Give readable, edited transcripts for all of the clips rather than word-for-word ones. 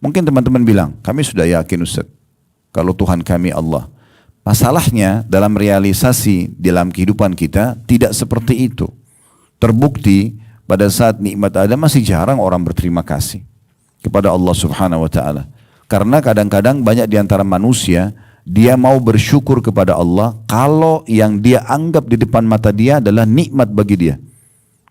Mungkin teman-teman bilang, kami sudah yakin Ustaz, kalau Tuhan kami Allah. Masalahnya dalam realisasi dalam kehidupan kita tidak seperti itu. Terbukti pada saat nikmat ada masih jarang orang berterima kasih kepada Allah Subhanahu wa taala. Karena kadang-kadang banyak di antara manusia dia mau bersyukur kepada Allah kalau yang dia anggap di depan mata dia adalah nikmat bagi dia.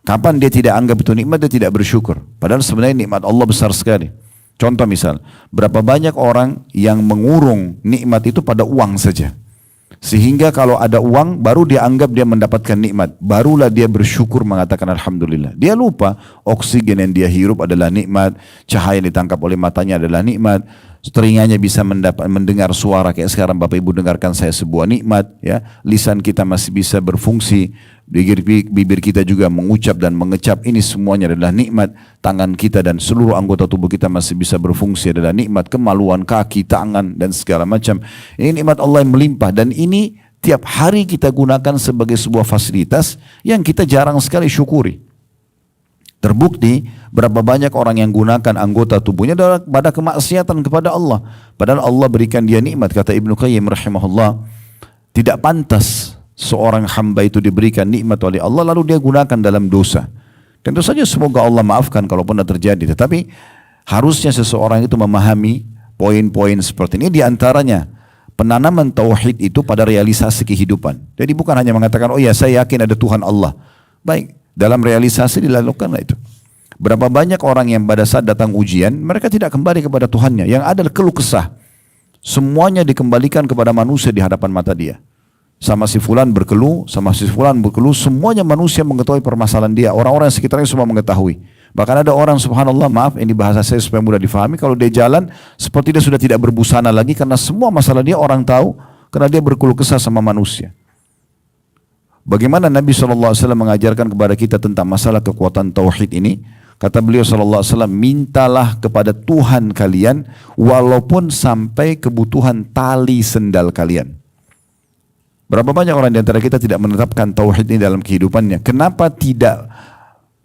Kapan dia tidak anggap itu nikmat, dia tidak bersyukur. Padahal sebenarnya nikmat Allah besar sekali. Contoh misal, berapa banyak orang yang mengurung nikmat itu pada uang saja. Sehingga kalau ada uang, baru dia anggap dia mendapatkan nikmat. Barulah dia bersyukur mengatakan Alhamdulillah. Dia lupa oksigen yang dia hirup adalah nikmat. Cahaya yang ditangkap oleh matanya adalah nikmat. Telinganya bisa mendengar suara kayak sekarang Bapak Ibu dengarkan saya sebuah nikmat, ya. Lisan kita masih bisa berfungsi, bibir kita juga mengucap dan mengecap, ini semuanya adalah nikmat. Tangan kita dan seluruh anggota tubuh kita masih bisa berfungsi adalah nikmat. Kemaluan kaki, tangan dan segala macam. Ini nikmat Allah yang melimpah dan ini tiap hari kita gunakan sebagai sebuah fasilitas yang kita jarang sekali syukuri. Terbukti berapa banyak orang yang gunakan anggota tubuhnya pada kemaksiatan kepada Allah. Padahal Allah berikan dia nikmat. Kata Ibnu Qayyim rahimahullah, tidak pantas seorang hamba itu diberikan nikmat oleh Allah lalu dia gunakan dalam dosa. Tentu saja semoga Allah maafkan kalaupun ada terjadi. Tetapi harusnya seseorang itu memahami poin-poin seperti ini. Di antaranya penanaman tauhid itu pada realisasi kehidupan. Jadi bukan hanya mengatakan, oh ya saya yakin ada Tuhan Allah. Baik. Dalam realisasi dilakukanlah itu. Berapa banyak orang yang pada saat datang ujian, mereka tidak kembali kepada Tuhannya. Yang ada keluh kesah. Semuanya dikembalikan kepada manusia di hadapan mata dia. Sama si fulan berkeluh, semuanya manusia mengetahui permasalahan dia. Orang-orang sekitarnya semua mengetahui. Bahkan ada orang subhanallah, maaf ini bahasa saya supaya mudah difahami, kalau dia jalan seperti dia sudah tidak berbusana lagi karena semua masalah dia orang tahu karena dia berkeluh kesah sama manusia. Bagaimana Nabi SAW mengajarkan kepada kita tentang masalah kekuatan tauhid ini? Kata beliau SAW, mintalah kepada Tuhan kalian walaupun sampai kebutuhan tali sendal kalian. Berapa banyak orang di antara kita tidak menetapkan tauhid ini dalam kehidupannya? Kenapa tidak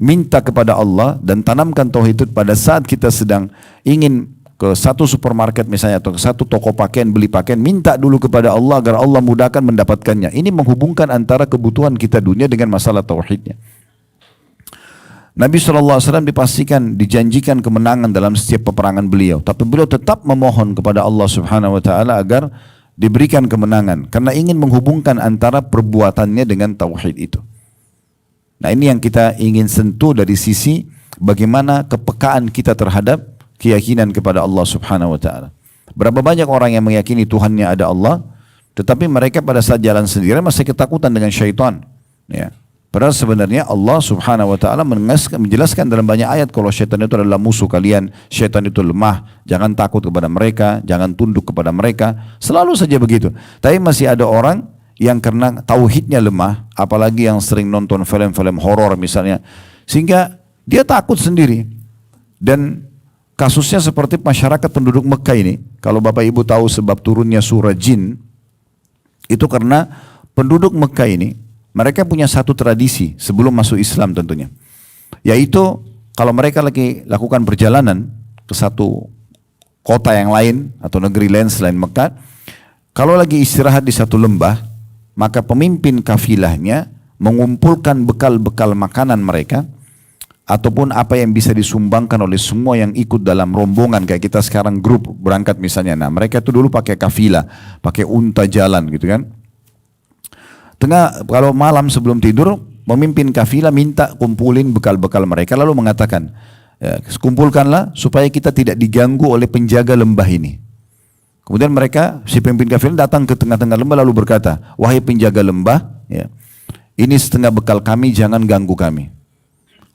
minta kepada Allah dan tanamkan tauhid itu pada saat kita sedang ingin ke satu supermarket misalnya atau ke satu toko pakaian beli pakaian, minta dulu kepada Allah agar Allah mudahkan mendapatkannya. Ini menghubungkan antara kebutuhan kita dunia dengan masalah tauhidnya. Nabi SAW dipastikan dijanjikan kemenangan dalam setiap peperangan beliau, tapi beliau tetap memohon kepada Allah Subhanahu wa taala agar diberikan kemenangan karena ingin menghubungkan antara perbuatannya dengan tauhid itu. Nah, ini yang kita ingin sentuh dari sisi bagaimana kepekaan kita terhadap keyakinan kepada Allah Subhanahu wa taala. Berapa banyak orang yang meyakini Tuhannya ada Allah, tetapi mereka pada saat jalan sendiri masih ketakutan dengan syaitan, ya. Padahal sebenarnya Allah Subhanahu wa taala menjelaskan dalam banyak ayat kalau syaitan itu adalah musuh kalian, syaitan itu lemah, jangan takut kepada mereka, jangan tunduk kepada mereka. Selalu saja begitu. Tapi masih ada orang yang karena tauhidnya lemah, apalagi yang sering nonton film-film horor misalnya, sehingga dia takut sendiri. Dan kasusnya seperti masyarakat penduduk Mekah ini. Kalau Bapak Ibu tahu sebab turunnya surah Jin, itu karena penduduk Mekah ini, mereka punya satu tradisi sebelum masuk Islam tentunya. Yaitu kalau mereka lagi lakukan perjalanan ke satu kota yang lain atau negeri lain selain Mekah, kalau lagi istirahat di satu lembah, maka pemimpin kafilahnya mengumpulkan bekal-bekal makanan mereka, ataupun apa yang bisa disumbangkan oleh semua yang ikut dalam rombongan kayak kita sekarang grup berangkat misalnya. Nah, mereka itu dulu pakai kafilah, pakai unta jalan gitu kan. Kalau malam sebelum tidur, pemimpin kafilah minta kumpulin bekal-bekal mereka lalu mengatakan, ya, kumpulkanlah supaya kita tidak diganggu oleh penjaga lembah ini. Kemudian mereka, si pemimpin kafilah datang ke tengah-tengah lembah lalu berkata, wahai penjaga lembah, ya, ini setengah bekal kami, jangan ganggu kami.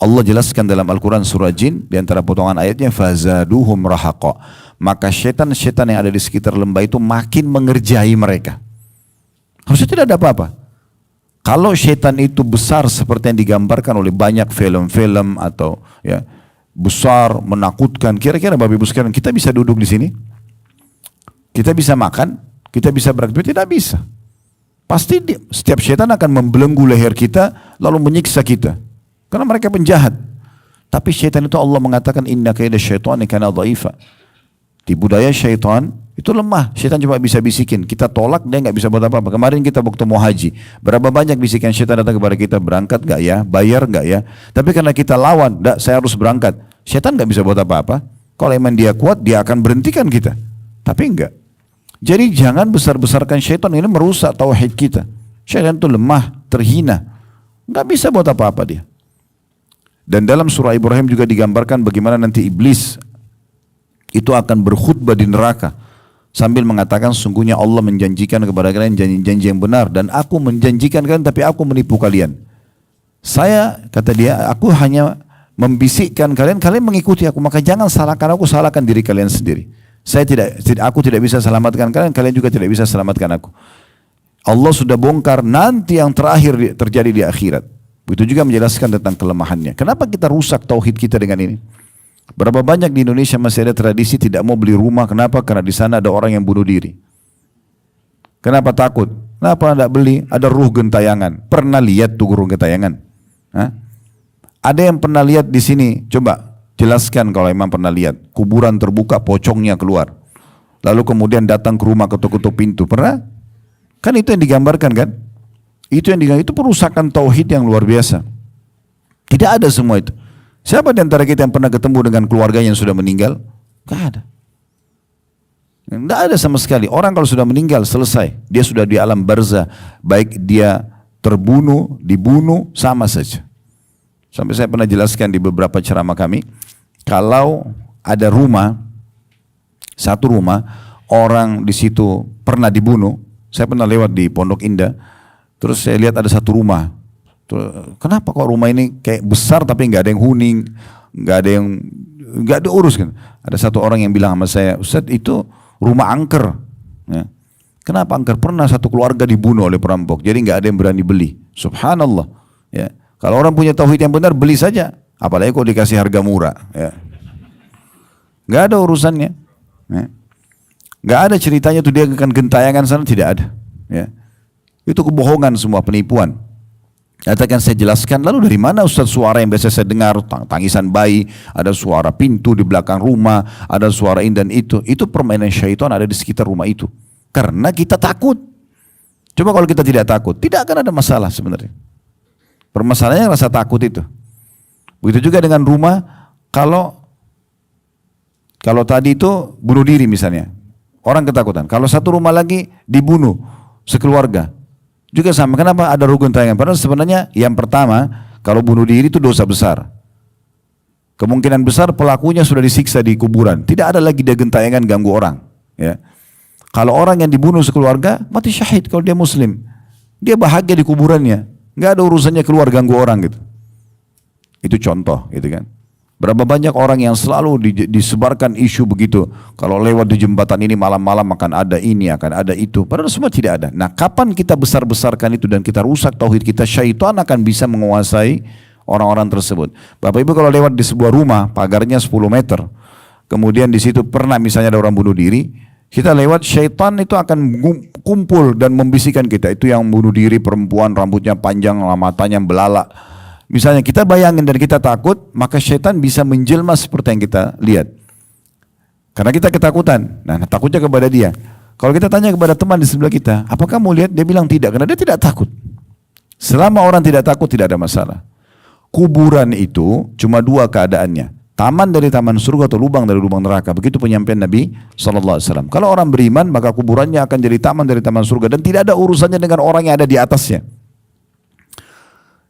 Allah jelaskan dalam Al-Quran surah Jin, di antara potongan ayatnya, fazaduhum rahaqa. Maka syaitan-syaitan yang ada di sekitar lembah itu makin mengerjai mereka. Harusnya tidak ada apa-apa. Kalau syaitan itu besar seperti yang digambarkan oleh banyak film-film atau ya besar, menakutkan, kira-kira Bapak Ibu sekalian, kita bisa duduk di sini? Kita bisa makan? Kita bisa beraktivitas? Tidak bisa. Pasti setiap syaitan akan membelenggu leher kita lalu menyiksa kita. Karena mereka penjahat. Tapi syaitan itu Allah mengatakan inna kaida syaitani kana dhaifa. Tipu daya syaitan itu lemah. Syaitan cuma bisa bisikin. Kita tolak, dia nggak bisa buat apa-apa. Kemarin kita waktu mau haji, berapa banyak bisikan syaitan datang kepada kita, berangkat nggak ya, bayar nggak ya. Tapi karena kita lawan, enggak, saya harus berangkat. Syaitan nggak bisa buat apa-apa. Kalau emang dia kuat, dia akan berhentikan kita. Tapi enggak. Jadi jangan besar-besarkan syaitan, ini merusak tauhid kita. Syaitan itu lemah, terhina. Nggak bisa buat apa-apa dia. Dan dalam surah Ibrahim juga digambarkan bagaimana nanti iblis itu akan berkhutbah di neraka sambil mengatakan sungguhnya Allah menjanjikan kepada kalian janji-janji yang benar dan aku menjanjikan kalian tapi aku menipu kalian. Saya, kata dia, aku hanya membisikkan kalian, kalian mengikuti aku, maka jangan salahkan aku, salahkan diri kalian sendiri. Aku tidak bisa selamatkan kalian, kalian juga tidak bisa selamatkan aku. Allah sudah bongkar nanti yang terakhir terjadi di akhirat. Begitu juga menjelaskan tentang kelemahannya. Kenapa kita rusak tauhid kita dengan ini? Berapa banyak di Indonesia masih ada tradisi tidak mau beli rumah. Kenapa? Karena di sana ada orang yang bunuh diri. Kenapa takut? Kenapa tidak beli? Ada ruh gentayangan. Pernah lihat tuh ruh gentayangan? Hah? Ada yang pernah lihat di sini? Coba jelaskan kalau memang pernah lihat. Kuburan terbuka, pocongnya keluar. Lalu kemudian datang ke rumah, ketuk-ketuk pintu. Pernah? Kan itu yang digambarkan kan? Itu perusakan tauhid yang luar biasa. Tidak ada semua itu. Siapa di antara kita yang pernah ketemu dengan keluarganya yang sudah meninggal? Tidak ada. Tidak ada sama sekali. Orang kalau sudah meninggal selesai. Dia sudah di alam barzah. Baik dia terbunuh, dibunuh, sama saja. Sampai saya pernah jelaskan di beberapa ceramah kami. Kalau ada rumah, satu rumah, orang di situ pernah dibunuh. Saya pernah lewat di Pondok Indah. Terus saya lihat ada satu rumah. Kenapa kok rumah ini kayak besar tapi nggak ada yang huni, nggak ada urus kan? Ada satu orang yang bilang sama saya, Ustaz itu rumah angker. Ya. Kenapa angker? Pernah satu keluarga dibunuh oleh perampok, jadi nggak ada yang berani beli. Subhanallah. Ya. Kalau orang punya tauhid yang benar beli saja, apalagi kok dikasih harga murah. Ya. Nggak ada urusannya. Ya. Nggak ada ceritanya tuh dia akan gentayangan sana, tidak ada. Ya. Itu kebohongan semua, penipuan. Katakan saya jelaskan, lalu dari mana Ustaz suara yang biasa saya dengar, tangisan bayi, ada suara pintu di belakang rumah, ada suara ini dan itu permainan syaitan ada di sekitar rumah itu. Karena kita takut. Coba kalau kita tidak takut, tidak akan ada masalah sebenarnya. Permasalahannya rasa takut itu. Begitu juga dengan rumah, kalau tadi itu bunuh diri misalnya, orang ketakutan. Kalau satu rumah lagi dibunuh sekeluarga. Juga sama, kenapa ada rugun tayangan? Padahal sebenarnya yang pertama, kalau bunuh diri itu dosa besar. Kemungkinan besar pelakunya sudah disiksa di kuburan. Tidak ada lagi dia gentayangan ganggu orang. Ya. Kalau orang yang dibunuh sekeluarga, mati syahid kalau dia muslim. Dia bahagia di kuburannya. Nggak ada urusannya keluar ganggu orang gitu. Itu contoh gitu kan. Berapa banyak orang yang selalu disebarkan isu begitu. Kalau lewat di jembatan ini malam-malam akan ada ini, akan ada itu. Padahal semua tidak ada. Nah, kapan kita besar-besarkan itu dan kita rusak tauhid kita, syaitan akan bisa menguasai orang-orang tersebut. Bapak Ibu kalau lewat di sebuah rumah, pagarnya 10 meter. Kemudian di situ pernah misalnya ada orang bunuh diri. Kita lewat, syaitan itu akan kumpul dan membisikkan kita. Itu yang bunuh diri, perempuan, rambutnya panjang, matanya belalak. Misalnya kita bayangin dan kita takut, maka syaitan bisa menjelma seperti yang kita lihat. Karena kita ketakutan. Nah, takutnya kepada dia. Kalau kita tanya kepada teman di sebelah kita, apakah kamu lihat? Dia bilang tidak, karena dia tidak takut. Selama orang tidak takut, tidak ada masalah. Kuburan itu cuma dua keadaannya. Taman dari taman surga atau lubang dari lubang neraka. Begitu penyampaian Nabi SAW. Kalau orang beriman, maka kuburannya akan jadi taman dari taman surga. Dan tidak ada urusannya dengan orang yang ada di atasnya.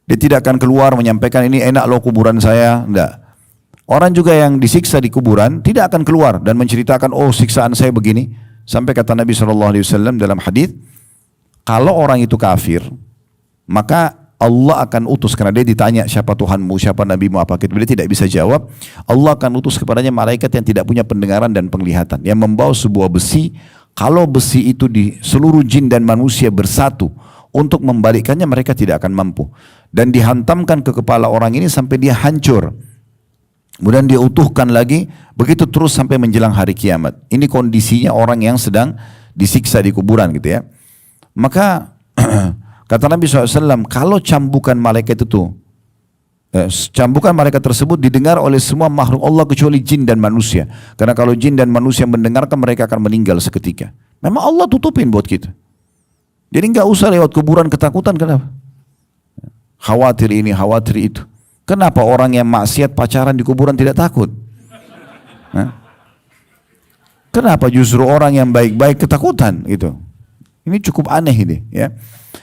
Dia tidak akan keluar menyampaikan ini enak loh kuburan saya. Tidak. Orang juga yang disiksa di kuburan tidak akan keluar dan menceritakan oh siksaan saya begini. Sampai kata Nabi SAW dalam hadis, kalau orang itu kafir, maka Allah akan utus, karena dia ditanya siapa Tuhanmu, siapa Nabimu, apa kita, dia tidak bisa jawab. Allah akan utus kepadanya malaikat yang tidak punya pendengaran dan penglihatan, yang membawa sebuah besi. Kalau besi itu di seluruh jin dan manusia bersatu untuk membalikkannya, mereka tidak akan mampu. Dan dihantamkan ke kepala orang ini sampai dia hancur. Kemudian dia utuhkan lagi, begitu terus sampai menjelang hari kiamat. Ini kondisinya orang yang sedang disiksa di kuburan gitu ya. Maka kata Nabi SAW, kalau cambukan malaikat itu cambukan mereka tersebut didengar oleh semua makhluk Allah kecuali jin dan manusia. Karena kalau jin dan manusia mendengarkan mereka akan meninggal seketika. Memang Allah tutupin buat kita. Jadi nggak usah lewat kuburan ketakutan, kenapa? Khawatir ini, khawatir itu. Kenapa orang yang maksiat pacaran di kuburan tidak takut? Kenapa justru orang yang baik-baik ketakutan gitu? Ini cukup aneh ini, ya.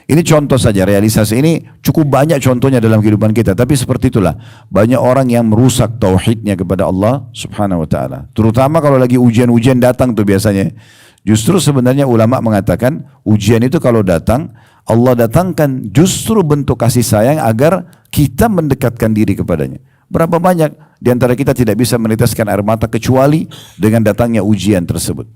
Ini contoh saja realisasi ini cukup banyak contohnya dalam kehidupan kita. Tapi seperti itulah banyak orang yang merusak tauhidnya kepada Allah Subhanahu Wa Taala. Terutama kalau lagi ujian-ujian datang tuh biasanya. Justru sebenarnya ulama mengatakan ujian itu kalau datang Allah datangkan justru bentuk kasih sayang agar kita mendekatkan diri kepadanya. Berapa banyak di antara kita tidak bisa meneteskan air mata kecuali dengan datangnya ujian tersebut.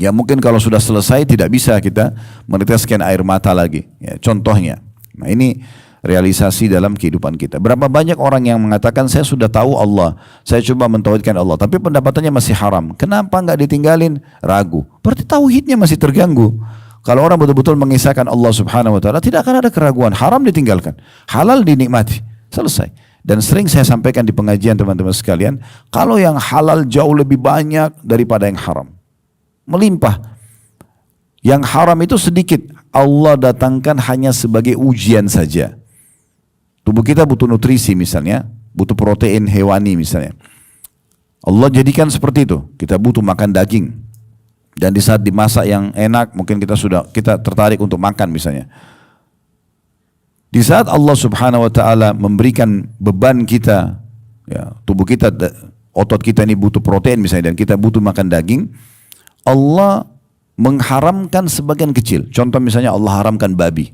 Ya mungkin kalau sudah selesai tidak bisa kita meneteskan air mata lagi. Ya, contohnya. Nah ini realisasi dalam kehidupan kita. Berapa banyak orang yang mengatakan saya sudah tahu Allah, saya coba mentauhidkan Allah, tapi pendapatannya masih haram. Kenapa nggak ditinggalin? Ragu. Berarti tauhidnya masih terganggu. Kalau orang betul-betul mengisahkan Allah Subhanahu Wa Taala, tidak akan ada keraguan. Haram ditinggalkan, halal dinikmati. Selesai. Dan sering saya sampaikan di pengajian teman-teman sekalian, kalau yang halal jauh lebih banyak daripada yang haram. Melimpah. Yang haram itu sedikit. Allah datangkan hanya sebagai ujian saja. Tubuh kita butuh nutrisi misalnya, butuh protein hewani misalnya. Allah jadikan seperti itu. Kita butuh makan daging. Dan di saat dimasak yang enak, mungkin kita tertarik untuk makan misalnya. Di saat Allah Subhanahu Wa Taala memberikan beban kita, ya, tubuh kita, otot kita ini butuh protein misalnya, dan kita butuh makan daging. Allah mengharamkan sebagian kecil. Contoh misalnya Allah haramkan babi.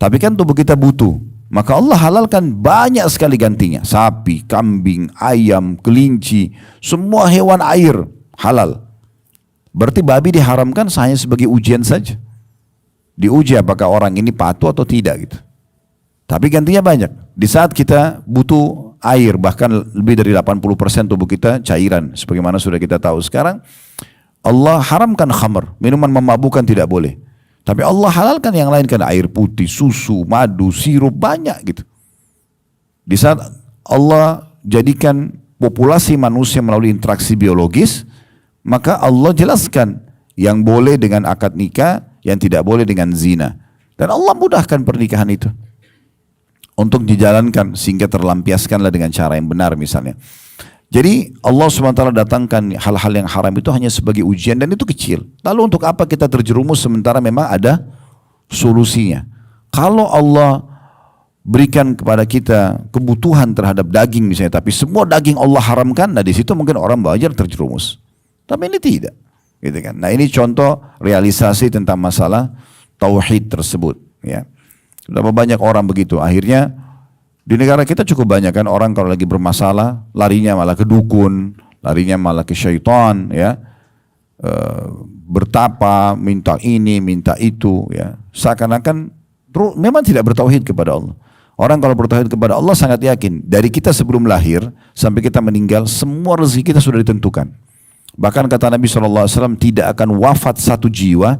Tapi kan tubuh kita butuh. Maka Allah halalkan banyak sekali gantinya. Sapi, kambing, ayam, kelinci. Semua hewan air halal. Berarti babi diharamkan hanya sebagai ujian saja. Diuji apakah orang ini patuh atau tidak gitu. Tapi gantinya banyak. Di saat kita butuh air, bahkan lebih dari 80% tubuh kita cairan. Sebagaimana sudah kita tahu sekarang. Allah haramkan khamr, minuman memabukkan tidak boleh. Tapi Allah halalkan yang lain kan, air putih, susu, madu, sirup, banyak gitu. Di saat Allah jadikan populasi manusia melalui interaksi biologis, maka Allah jelaskan yang boleh dengan akad nikah, yang tidak boleh dengan zina. Dan Allah mudahkan pernikahan itu untuk dijalankan sehingga terlampiaskanlah dengan cara yang benar misalnya. Jadi Allah SWT datangkan hal-hal yang haram itu hanya sebagai ujian dan itu kecil. Lalu untuk apa kita terjerumus sementara memang ada solusinya. Kalau Allah berikan kepada kita kebutuhan terhadap daging misalnya, tapi semua daging Allah haramkan, nah di situ mungkin orang wajar terjerumus. Tapi ini tidak, gitu kan? Nah ini contoh realisasi tentang masalah tauhid tersebut. Ya, berapa banyak orang begitu. Akhirnya di negara kita cukup banyak kan orang kalau lagi bermasalah larinya malah ke dukun, larinya malah ke syaitan, ya, bertapa, minta ini, minta itu, ya, seakan-akan memang tidak bertauhid kepada Allah. Orang kalau bertauhid kepada Allah sangat yakin dari kita sebelum lahir sampai kita meninggal semua rezeki kita sudah ditentukan. Bahkan kata Nabi SAW tidak akan wafat satu jiwa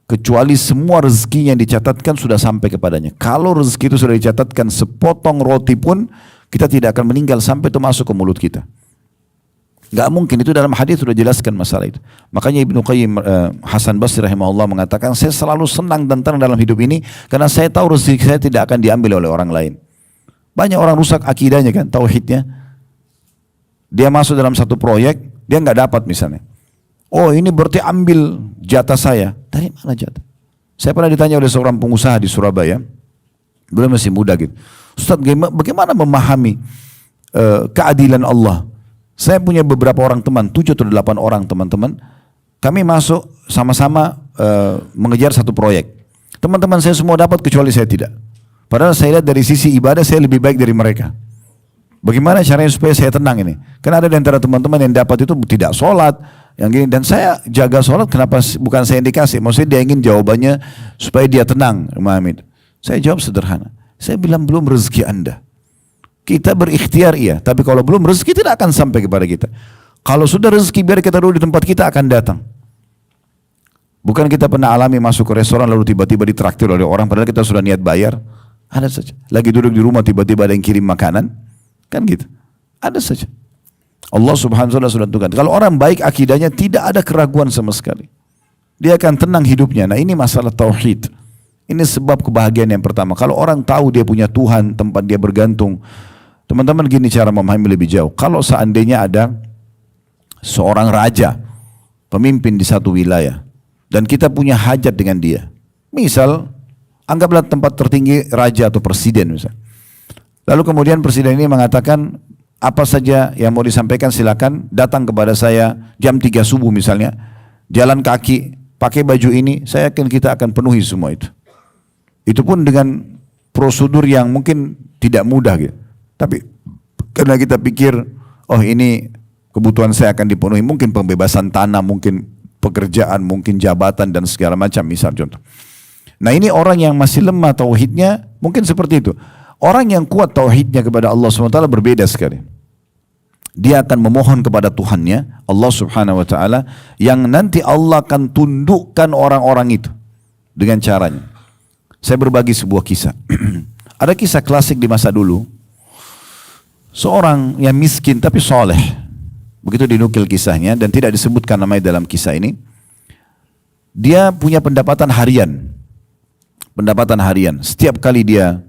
kecuali semua rezeki yang dicatatkan sudah sampai kepadanya. Kalau rezeki itu sudah dicatatkan sepotong roti pun, kita tidak akan meninggal sampai itu masuk ke mulut kita. Gak mungkin, itu dalam hadis sudah jelaskan masalah itu. Makanya Ibnu Qayyim Hasan Basri rahimahullah mengatakan, saya selalu senang dan tenang dalam hidup ini karena saya tahu rezeki saya tidak akan diambil oleh orang lain. Banyak orang rusak akidahnya kan, tauhidnya. Dia masuk dalam satu proyek, dia nggak dapat misalnya. Oh ini berarti ambil jatah saya. Dari mana jatah? Saya pernah ditanya oleh seorang pengusaha di Surabaya. Beliau masih muda gitu. Ustaz, bagaimana memahami keadilan Allah? Saya punya beberapa orang teman, 7 atau 8 orang teman-teman. Kami masuk sama-sama mengejar satu proyek. Teman-teman saya semua dapat kecuali saya tidak. Padahal saya lihat dari sisi ibadah saya lebih baik dari mereka. Bagaimana caranya supaya saya tenang ini? Karena ada di antara teman-teman yang dapat itu tidak sholat, yang gini, dan saya jaga sholat, kenapa bukan saya yang dikasih? Maksudnya dia ingin jawabannya supaya dia tenang, memahami. Saya jawab sederhana. Saya bilang belum rezeki Anda. Kita berikhtiar iya, tapi kalau belum rezeki tidak akan sampai kepada kita. Kalau sudah rezeki biar kita dulu di tempat kita akan datang. Bukan kita pernah alami masuk ke restoran lalu tiba-tiba ditraktir oleh orang padahal kita sudah niat bayar. Ada saja. Lagi duduk di rumah tiba-tiba ada yang kirim makanan. Kan gitu. Ada saja. Allah subhanahu wa ta'ala sudah tentukan. Kalau orang baik akidahnya tidak ada keraguan sama sekali. Dia akan tenang hidupnya. Nah ini masalah tauhid. Ini sebab kebahagiaan yang pertama. Kalau orang tahu dia punya Tuhan, tempat dia bergantung. Teman-teman gini cara memahami lebih jauh. Kalau seandainya ada seorang raja, pemimpin di satu wilayah. Dan kita punya hajat dengan dia. Misal, anggaplah tempat tertinggi raja atau presiden misal. Lalu kemudian presiden ini mengatakan, apa saja yang mau disampaikan silakan datang kepada saya jam 3 subuh misalnya. Jalan kaki, pakai baju ini, saya yakin kita akan penuhi semua itu. Itu pun dengan prosedur yang mungkin tidak mudah gitu. Tapi karena kita pikir, oh ini kebutuhan saya akan dipenuhi. Mungkin pembebasan tanah, mungkin pekerjaan, mungkin jabatan dan segala macam misal contoh. Nah ini orang yang masih lemah tauhidnya, mungkin seperti itu. Orang yang kuat tauhidnya kepada Allah SWT berbeda sekali. Dia akan memohon kepada Tuhannya, Allah Subhanahu Wa Taala, yang nanti Allah akan tundukkan orang-orang itu dengan caranya. Saya berbagi sebuah kisah. Ada kisah klasik di masa dulu. Seorang yang miskin tapi soleh. Begitu dinukil kisahnya dan tidak disebutkan namanya dalam kisah ini. Dia punya pendapatan harian. Pendapatan harian. Setiap hari dia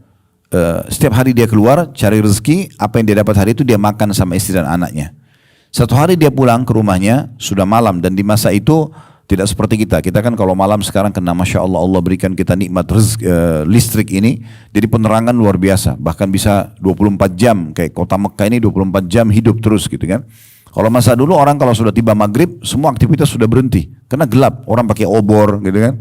keluar cari rezeki, apa yang dia dapat hari itu dia makan sama istri dan anaknya. Satu hari dia pulang ke rumahnya sudah malam, dan di masa itu tidak seperti kita. Kita kan kalau malam sekarang kena Masya Allah, Allah berikan kita nikmat listrik ini, jadi penerangan luar biasa. Bahkan bisa 24 jam, kayak kota Mekah ini 24 jam hidup terus gitu kan. Kalau masa dulu orang kalau sudah tiba maghrib, semua aktivitas sudah berhenti. Karena gelap, orang pakai obor gitu kan.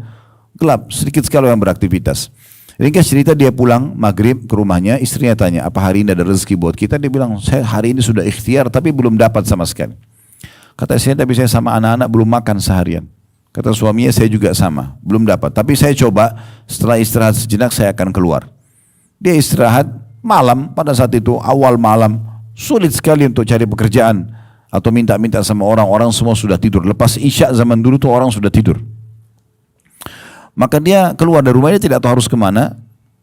Gelap, sedikit sekali yang beraktivitas. Ringkas cerita, dia pulang maghrib ke rumahnya, istrinya tanya, apa hari ini ada rezeki buat kita? Dia bilang, saya hari ini sudah ikhtiar tapi belum dapat sama sekali. Kata istrinya, tapi saya sama anak-anak belum makan seharian. Kata suaminya, saya juga sama, belum dapat. Tapi saya coba, setelah istirahat sejenak saya akan keluar. Dia istirahat malam, pada saat itu awal malam, sulit sekali untuk cari pekerjaan. Atau minta-minta sama orang semua sudah tidur. Lepas Isya zaman dulu tuh orang sudah tidur. Maka dia keluar dari rumahnya, tidak tahu harus kemana.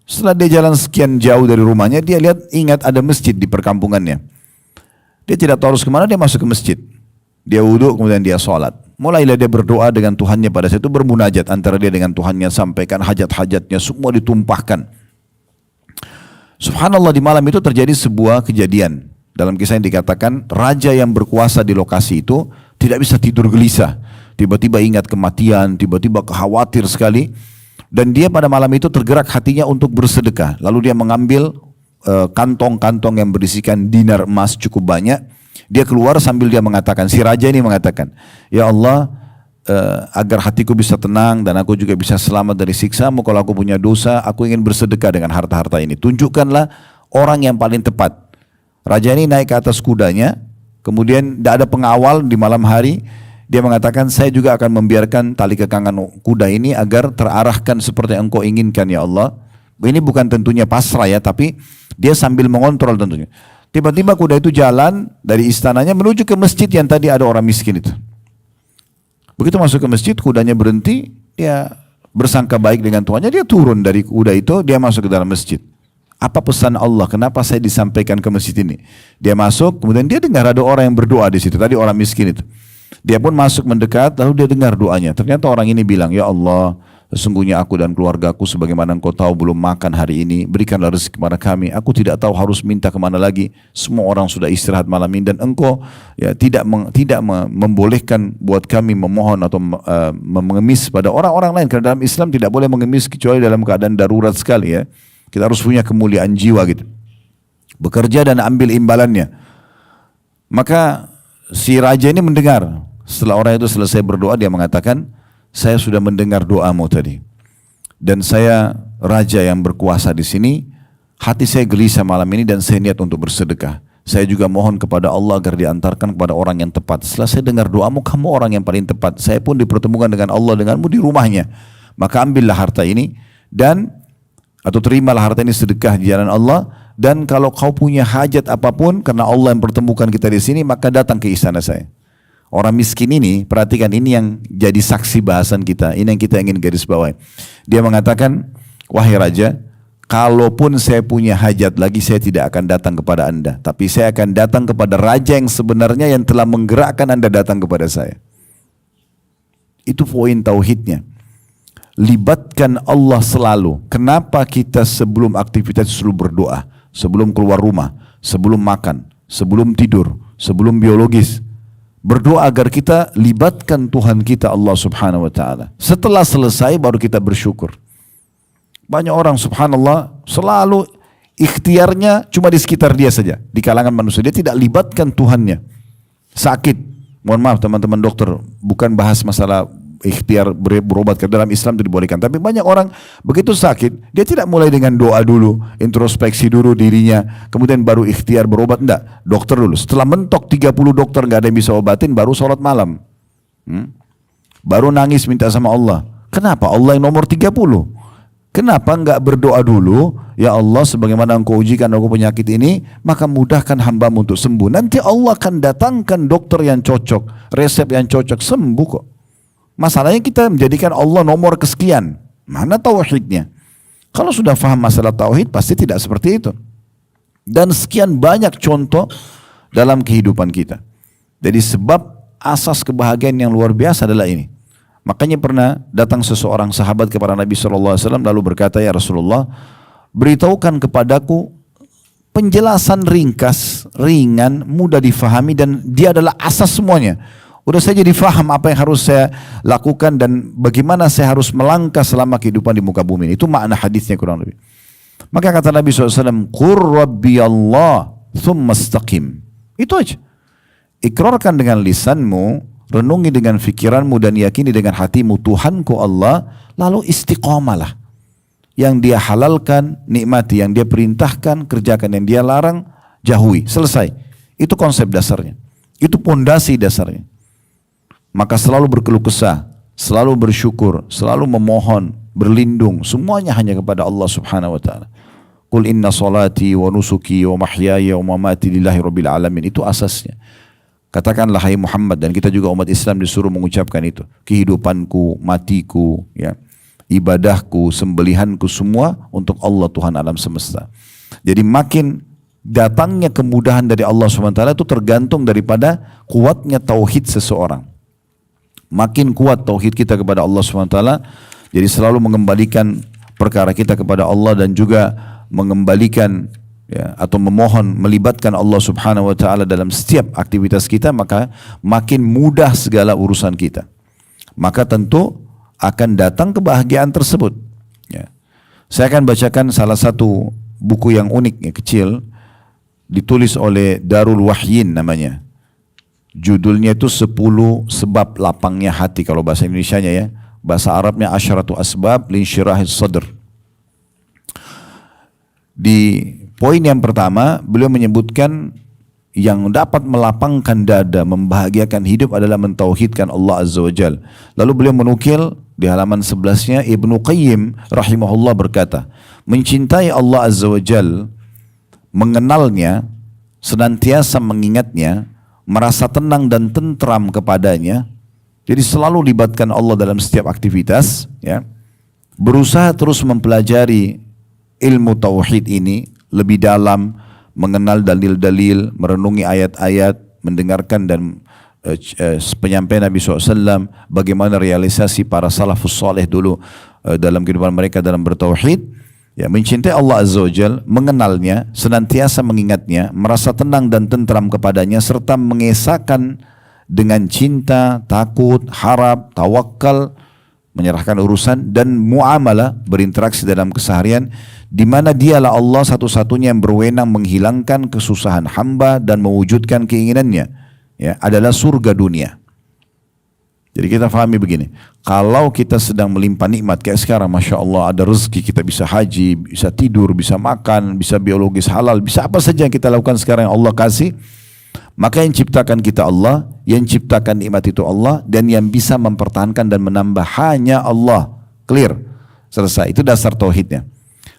Setelah dia jalan sekian jauh dari rumahnya, dia ingat ada masjid di perkampungannya. Dia tidak tahu harus kemana, dia masuk ke masjid. Dia wudhu, kemudian dia sholat. Mulailah dia berdoa dengan Tuhannya pada saat itu, bermunajat antara dia dengan Tuhannya, sampaikan hajat-hajatnya, semua ditumpahkan. Subhanallah, di malam itu terjadi sebuah kejadian. Dalam kisah yang dikatakan, raja yang berkuasa di lokasi itu tidak bisa tidur gelisah. Tiba-tiba ingat kematian, tiba-tiba khawatir sekali. Dan dia pada malam itu tergerak hatinya untuk bersedekah. Lalu dia mengambil kantong-kantong yang berisikan dinar emas cukup banyak. Dia keluar sambil dia mengatakan, si raja ini mengatakan, ya Allah, agar hatiku bisa tenang dan aku juga bisa selamat dari siksamu, kalau aku punya dosa, aku ingin bersedekah dengan harta-harta ini. Tunjukkanlah orang yang paling tepat. Raja ini naik ke atas kudanya, kemudian tidak ada pengawal di malam hari. Dia mengatakan, saya juga akan membiarkan tali kekangan kuda ini agar terarahkan seperti engkau inginkan ya Allah. Ini bukan tentunya pasrah ya, tapi dia sambil mengontrol tentunya. Tiba-tiba kuda itu jalan dari istananya menuju ke masjid yang tadi ada orang miskin itu. Begitu masuk ke masjid, kudanya berhenti, dia bersangka baik dengan Tuhannya, dia turun dari kuda itu, dia masuk ke dalam masjid. Apa pesan Allah? Kenapa saya disampaikan ke masjid ini? Dia masuk, kemudian dia dengar ada orang yang berdoa di situ, tadi orang miskin itu. Dia pun masuk mendekat, lalu dia dengar doanya. Ternyata orang ini bilang, ya Allah, sesungguhnya aku dan keluargaku sebagaimana engkau tahu belum makan hari ini, berikanlah rezeki kepada kami. Aku tidak tahu harus minta kemana lagi. Semua orang sudah istirahat malam ini dan engkau ya tidak membolehkan buat kami memohon atau mengemis pada orang-orang lain. Karena dalam Islam tidak boleh mengemis kecuali dalam keadaan darurat sekali ya. Kita harus punya kemuliaan jiwa gitu. Bekerja dan ambil imbalannya. Maka si raja ini mendengar. Setelah orang itu selesai berdoa, dia mengatakan, saya sudah mendengar doamu tadi. Dan saya raja yang berkuasa di sini, hati saya gelisah malam ini dan saya niat untuk bersedekah. Saya juga mohon kepada Allah agar diantarkan kepada orang yang tepat. Setelah saya dengar doamu, kamu orang yang paling tepat. Saya pun dipertemukan dengan Allah denganmu di rumahnya. Maka ambillah harta ini atau terimalah harta ini sedekah di jalan Allah. Dan kalau kau punya hajat apapun, karena Allah yang pertemukan kita di sini, maka datang ke istana saya. Orang miskin ini, perhatikan ini yang jadi saksi bahasan kita. Ini yang kita ingin garis bawahi. Dia mengatakan, wahai raja, kalaupun saya punya hajat lagi, saya tidak akan datang kepada anda. Tapi saya akan datang kepada raja yang sebenarnya yang telah menggerakkan anda datang kepada saya. Itu poin tauhidnya. Libatkan Allah selalu. Kenapa kita sebelum aktivitas selalu berdoa? Sebelum keluar rumah, sebelum makan, sebelum tidur, sebelum biologis. Berdoa agar kita libatkan Tuhan kita Allah subhanahu wa ta'ala. Setelah selesai baru kita bersyukur. Banyak orang subhanallah selalu ikhtiarnya cuma di sekitar dia saja. Di kalangan manusia. Dia tidak libatkan Tuhannya. Sakit. Mohon maaf teman-teman dokter. Bukan bahas masalah ikhtiar berobat, ke dalam Islam itu dibolehkan. Tapi banyak orang begitu sakit, dia tidak mulai dengan doa dulu, introspeksi dulu dirinya, kemudian baru ikhtiar berobat. Enggak, dokter dulu. Setelah mentok 30 dokter nggak ada yang bisa obatin, baru sholat malam. Baru nangis minta sama Allah. Kenapa? Allah yang nomor 30. Kenapa nggak berdoa dulu? Ya Allah, sebagaimana engkau ujikan aku penyakit ini, maka mudahkan hambamu untuk sembuh. Nanti Allah akan datangkan dokter yang cocok, resep yang cocok, sembuh kok. Masalahnya kita menjadikan Allah nomor kesekian. Mana tauhidnya? Kalau sudah faham masalah tauhid pasti tidak seperti itu. Dan sekian banyak contoh dalam kehidupan kita. Jadi sebab asas kebahagiaan yang luar biasa adalah ini. Makanya pernah datang seseorang sahabat kepada Nabi SAW lalu berkata, ya Rasulullah, beritahukan kepadaku penjelasan ringkas, ringan, mudah difahami dan dia adalah asas semuanya. Udah saya jadi faham apa yang harus saya lakukan dan bagaimana saya harus melangkah selama kehidupan di muka bumi. Itu makna hadisnya kurang lebih. Maka kata Nabi SAW, Qur Rabbi Allah, thumma istaqim. Itu aja. Ikrarkan dengan lisanmu, renungi dengan fikiranmu dan yakini dengan hatimu Tuhanku Allah, lalu istiqamalah. Yang dia halalkan, nikmati. Yang dia perintahkan, kerjakan. Yang dia larang, jauhi. Selesai. Itu konsep dasarnya. Itu pondasi dasarnya. Maka selalu berkeluh kesah, selalu bersyukur, selalu memohon, berlindung, semuanya hanya kepada Allah subhanahu wa ta'ala. Qul inna salati wa nusuki wa mahyaya wa mamati lillahi rabbil alamin. Itu asasnya. Katakanlah hai Muhammad, dan kita juga umat Islam disuruh mengucapkan itu. Kehidupanku, matiku, ya, ibadahku, sembelihanku semua untuk Allah Tuhan alam semesta. Jadi makin datangnya kemudahan dari Allah SWT itu tergantung daripada kuatnya tauhid seseorang. Makin kuat tauhid kita kepada Allah SWT, jadi selalu mengembalikan perkara kita kepada Allah dan juga mengembalikan ya, atau memohon melibatkan Allah Subhanahu wa taala dalam setiap aktivitas kita, maka makin mudah segala urusan kita. Maka tentu akan datang kebahagiaan tersebut. Ya. Saya akan bacakan salah satu buku yang unik, ya, kecil, ditulis oleh Darul Wahyin namanya. Judulnya itu 10 sebab lapangnya hati kalau bahasa Indonesianya ya. Bahasa Arabnya Asyratu Asbab Linsyirahis Sadr. Di poin yang pertama beliau menyebutkan yang dapat melapangkan dada, membahagiakan hidup adalah mentauhidkan Allah Azza wa Jal. Lalu beliau menukil di halaman 11-nya Ibnu Qayyim rahimahullah berkata, mencintai Allah Azza wa Jal, mengenalnya, senantiasa mengingatnya, merasa tenang dan tentram kepadanya, jadi selalu libatkan Allah dalam setiap aktivitas, ya. Berusaha terus mempelajari ilmu tauhid ini lebih dalam, mengenal dalil-dalil, merenungi ayat-ayat, mendengarkan dan penyampaian Nabi SAW, bagaimana realisasi para salafus saleh dulu dalam kehidupan mereka dalam bertauhid. Ya, mencintai Allah Azza wa Jal, mengenalnya, senantiasa mengingatnya, merasa tenang dan tentram kepadanya, serta mengesahkan dengan cinta, takut, harap, tawakal, menyerahkan urusan dan muamalah, berinteraksi dalam keseharian, di mana dialah Allah satu-satunya yang berwenang menghilangkan kesusahan hamba dan mewujudkan keinginannya, ya, adalah surga dunia. Jadi kita fahami begini, kalau kita sedang melimpah nikmat kayak sekarang, Masya Allah ada rezeki, kita bisa haji, bisa tidur, bisa makan, bisa biologis halal, bisa apa saja yang kita lakukan sekarang yang Allah kasih, maka yang ciptakan kita Allah, yang ciptakan nikmat itu Allah, dan yang bisa mempertahankan dan menambah hanya Allah. Clear? Selesai, itu dasar tauhidnya.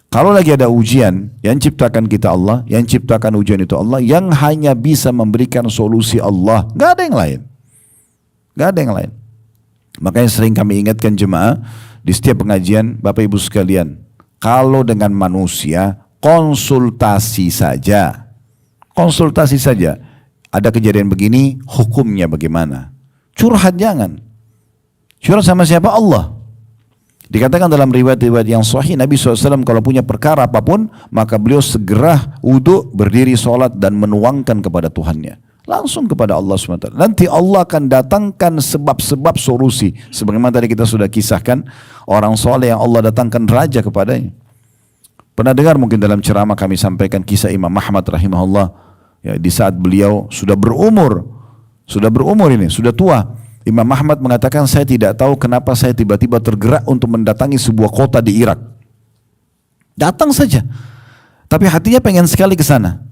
Kalau lagi ada ujian, yang ciptakan kita Allah, yang ciptakan ujian itu Allah, yang hanya bisa memberikan solusi Allah, gak ada yang lain. Gak ada yang lain. Makanya sering kami ingatkan jemaah di setiap pengajian, Bapak Ibu sekalian, Kalau dengan manusia, konsultasi saja. Konsultasi saja. Ada kejadian begini, hukumnya bagaimana? Curhat jangan. Curhat sama siapa? Allah. Dikatakan dalam riwayat-riwayat yang sahih, Nabi SAW kalau punya perkara apapun, maka beliau segera wudhu, berdiri sholat dan menuangkan kepada Tuhannya. Langsung kepada Allah SWT. Nanti Allah akan datangkan sebab-sebab solusi. Sebagaimana tadi kita sudah kisahkan, orang soleh yang Allah datangkan raja kepadanya. Pernah dengar mungkin dalam ceramah kami sampaikan kisah Imam Ahmad rahimahullah. Ya, di saat beliau sudah berumur ini, sudah tua. Imam Ahmad mengatakan, saya tidak tahu kenapa saya tiba-tiba tergerak untuk mendatangi sebuah kota di Irak. Datang saja. Tapi hatinya pengen sekali ke sana.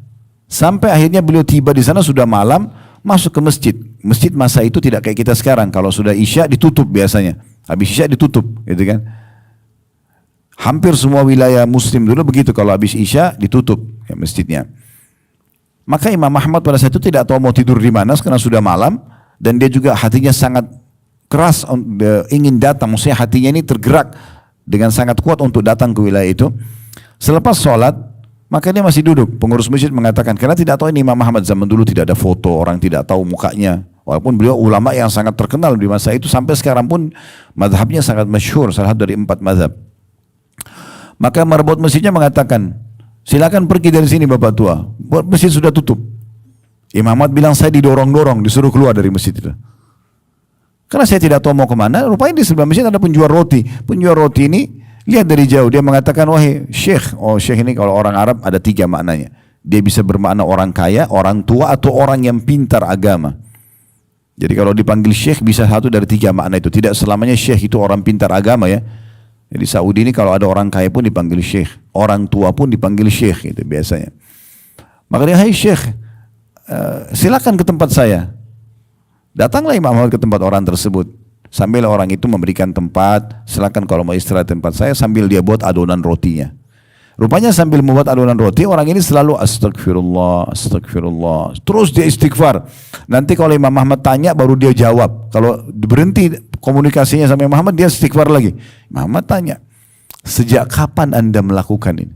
Sampai akhirnya beliau tiba di sana sudah malam, masuk ke masjid. Masjid masa itu tidak kayak kita sekarang. Kalau sudah Isya ditutup biasanya. Habis Isya ditutup, gitu kan. Hampir semua wilayah muslim dulu begitu, kalau habis Isya ditutup ya, masjidnya. Maka Imam Ahmad pada saat itu tidak tahu mau tidur di mana karena sudah malam. Dan dia juga hatinya sangat keras ingin datang, maksudnya hatinya ini tergerak dengan sangat kuat untuk datang ke wilayah itu. Selepas sholat, maka dia masih duduk. Pengurus masjid mengatakan, karena tidak tahu ini Imam Ahmad zaman dulu tidak ada foto, orang tidak tahu mukanya. Walaupun beliau ulama yang sangat terkenal di masa itu, sampai sekarang pun mazhabnya sangat masyhur, salah satu dari 4 mazhab. Maka marbot masjidnya mengatakan, silakan pergi dari sini Bapak tua, masjid sudah tutup. Imam Ahmad bilang, saya didorong-dorong, disuruh keluar dari masjid itu. Karena saya tidak tahu mau kemana, rupanya di sebelah masjid ada penjual roti. Penjual roti ini, lihat dari jauh, dia mengatakan, wahai syekh. Oh, syekh ini kalau orang Arab ada 3 maknanya. Dia bisa bermakna orang kaya, orang tua, atau orang yang pintar agama. Jadi kalau dipanggil syekh bisa satu dari 3 makna itu. Tidak selamanya syekh itu orang pintar agama ya. Jadi Saudi ini kalau ada orang kaya pun dipanggil syekh. Orang tua pun dipanggil syekh, itu biasanya. Maka dia, hai syekh, silakan ke tempat saya. Datanglah Imam Ahmad ke tempat orang tersebut. Sambil orang itu memberikan tempat, silakan kalau mau istirahat tempat saya, sambil dia buat adonan rotinya. Rupanya sambil membuat adonan roti, orang ini selalu astagfirullah, astagfirullah. Terus dia istighfar. Nanti kalau Imam Ahmad tanya baru dia jawab. Kalau berhenti komunikasinya sama Imam Ahmad, dia istighfar lagi. Imam Ahmad tanya, sejak kapan Anda melakukan ini?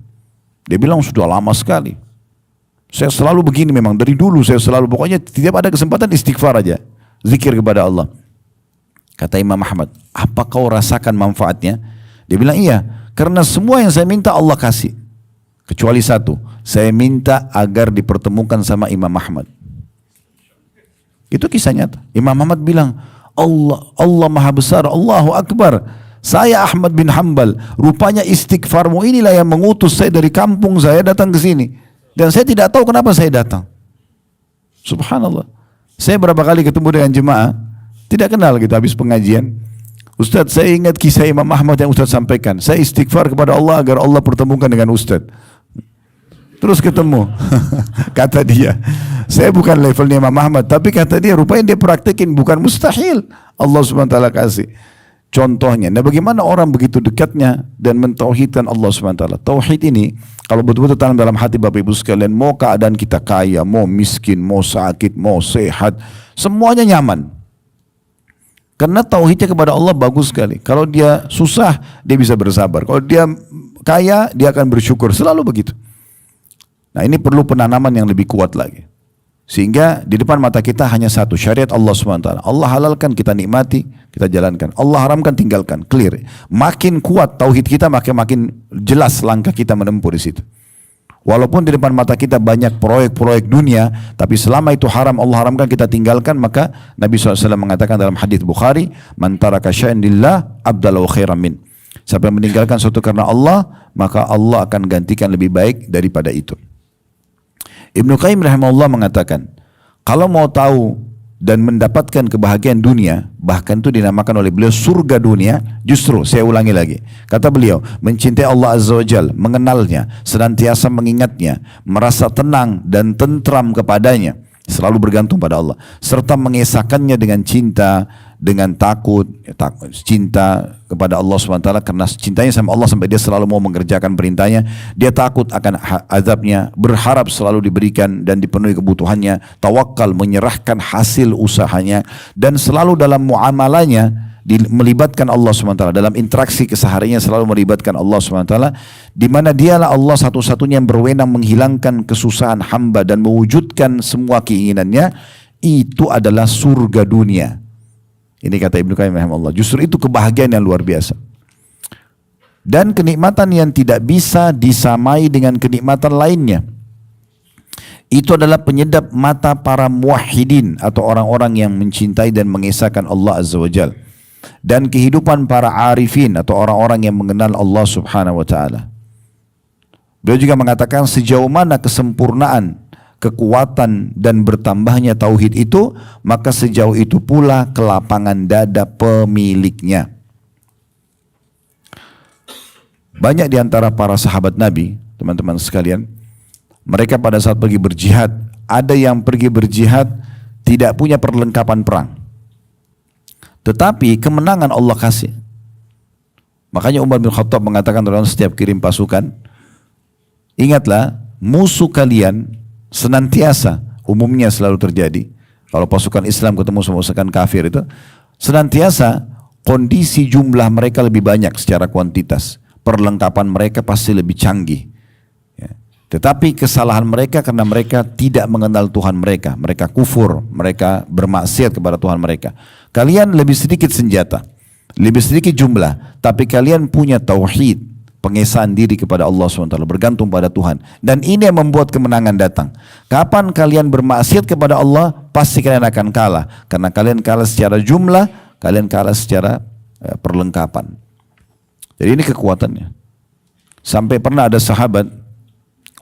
Dia bilang sudah lama sekali. Saya selalu begini memang, dari dulu saya selalu, pokoknya tiap ada kesempatan istighfar aja, zikir kepada Allah. Kata Imam Ahmad, apa kau rasakan manfaatnya? Dia bilang, iya, karena semua yang saya minta Allah kasih. Kecuali satu, saya minta agar dipertemukan sama Imam Ahmad. Itu kisah nyata. Imam Ahmad bilang, Allah Maha Besar, Allahu Akbar. Saya Ahmad bin Hanbal, rupanya istighfarmu inilah yang mengutus saya dari kampung saya datang ke sini. Dan saya tidak tahu kenapa saya datang. Subhanallah. Saya berapa kali ketemu dengan jemaah, tidak kenal gitu habis pengajian. Ustadz, saya ingat kisah Imam Ahmad yang Ustadz sampaikan. Saya istighfar kepada Allah agar Allah pertemukan dengan Ustadz. Terus ketemu. Kata dia, saya bukan levelnya Imam Ahmad, tapi kata dia, rupanya dia praktekin, bukan mustahil. Allah SWT kasih contohnya. Nah, bagaimana orang begitu dekatnya dan mentauhidkan Allah SWT. Tauhid ini, kalau betul-betul tanam dalam hati Bapak Ibu sekalian, mau keadaan kita kaya, mau miskin, mau sakit, mau sehat, semuanya nyaman. Karena tauhidnya kepada Allah bagus sekali. Kalau dia susah, dia bisa bersabar. Kalau dia kaya, dia akan bersyukur. Selalu begitu. Nah, ini perlu penanaman yang lebih kuat lagi. Sehingga di depan mata kita hanya satu, syariat Allah SWT. Allah halalkan, kita nikmati, kita jalankan. Allah haramkan, tinggalkan, clear. Makin kuat tauhid kita, makin jelas langkah kita menempuh di situ. Walaupun di depan mata kita banyak proyek-proyek dunia, tapi selama itu haram, Allah haramkan, kita tinggalkan, maka Nabi SAW mengatakan dalam hadits Bukhari, man taraka syai'an lillah abdalahu khairan min. Siapa yang meninggalkan sesuatu karena Allah, maka Allah akan gantikan lebih baik daripada itu. Ibnu Qayyim rahimahullah mengatakan, kalau mau tahu dan mendapatkan kebahagiaan dunia, bahkan itu dinamakan oleh beliau surga dunia, justru, saya ulangi lagi, kata beliau, mencintai Allah Azza wa Jal, mengenalnya, senantiasa mengingatnya, merasa tenang dan tentram kepadanya, selalu bergantung pada Allah, serta mengesahkannya dengan cinta, dengan takut, cinta kepada Allah SWT, karena cintanya sama Allah sampai dia selalu mau mengerjakan perintahnya, dia takut akan azabnya, berharap selalu diberikan dan dipenuhi kebutuhannya, tawakal, menyerahkan hasil usahanya, dan selalu dalam muamalahnya melibatkan Allah SWT dalam interaksi kesehariannya, selalu melibatkan Allah SWT, di mana dialah Allah satu-satunya yang berwenang menghilangkan kesusahan hamba dan mewujudkan semua keinginannya, itu adalah surga dunia. Ini kata Ibnu Qayyim rahimahullah. Justru itu kebahagiaan yang luar biasa. Dan kenikmatan yang tidak bisa disamai dengan kenikmatan lainnya. Itu adalah penyedap mata para muwahhidin atau orang-orang yang mencintai dan mengesahkan Allah Azza wa Jalla. Dan kehidupan para arifin atau orang-orang yang mengenal Allah Subhanahu wa Ta'ala. Beliau juga mengatakan sejauh mana kesempurnaan, kekuatan dan bertambahnya tauhid itu, maka sejauh itu pula kelapangan dada pemiliknya. Banyak di antara para sahabat Nabi, teman-teman sekalian, mereka pada saat pergi berjihad, ada yang pergi berjihad tidak punya perlengkapan perang. Tetapi kemenangan Allah kasih. Makanya Umar bin Khattab mengatakan dalam setiap kirim pasukan, ingatlah musuh kalian senantiasa, umumnya selalu terjadi, kalau pasukan Islam ketemu sama pasukan kafir itu, senantiasa kondisi jumlah mereka lebih banyak secara kuantitas. Perlengkapan mereka pasti lebih canggih. Tetapi kesalahan mereka karena mereka tidak mengenal Tuhan mereka. Mereka kufur, mereka bermaksiat kepada Tuhan mereka. Kalian lebih sedikit senjata, lebih sedikit jumlah, tapi kalian punya tauhid, pengesahan diri kepada Allah SWT, bergantung pada Tuhan. Dan ini yang membuat kemenangan datang. Kapan kalian bermaksiat kepada Allah, pasti kalian akan kalah. Karena kalian kalah secara jumlah, kalian kalah secara perlengkapan. Jadi ini kekuatannya. Sampai pernah ada sahabat,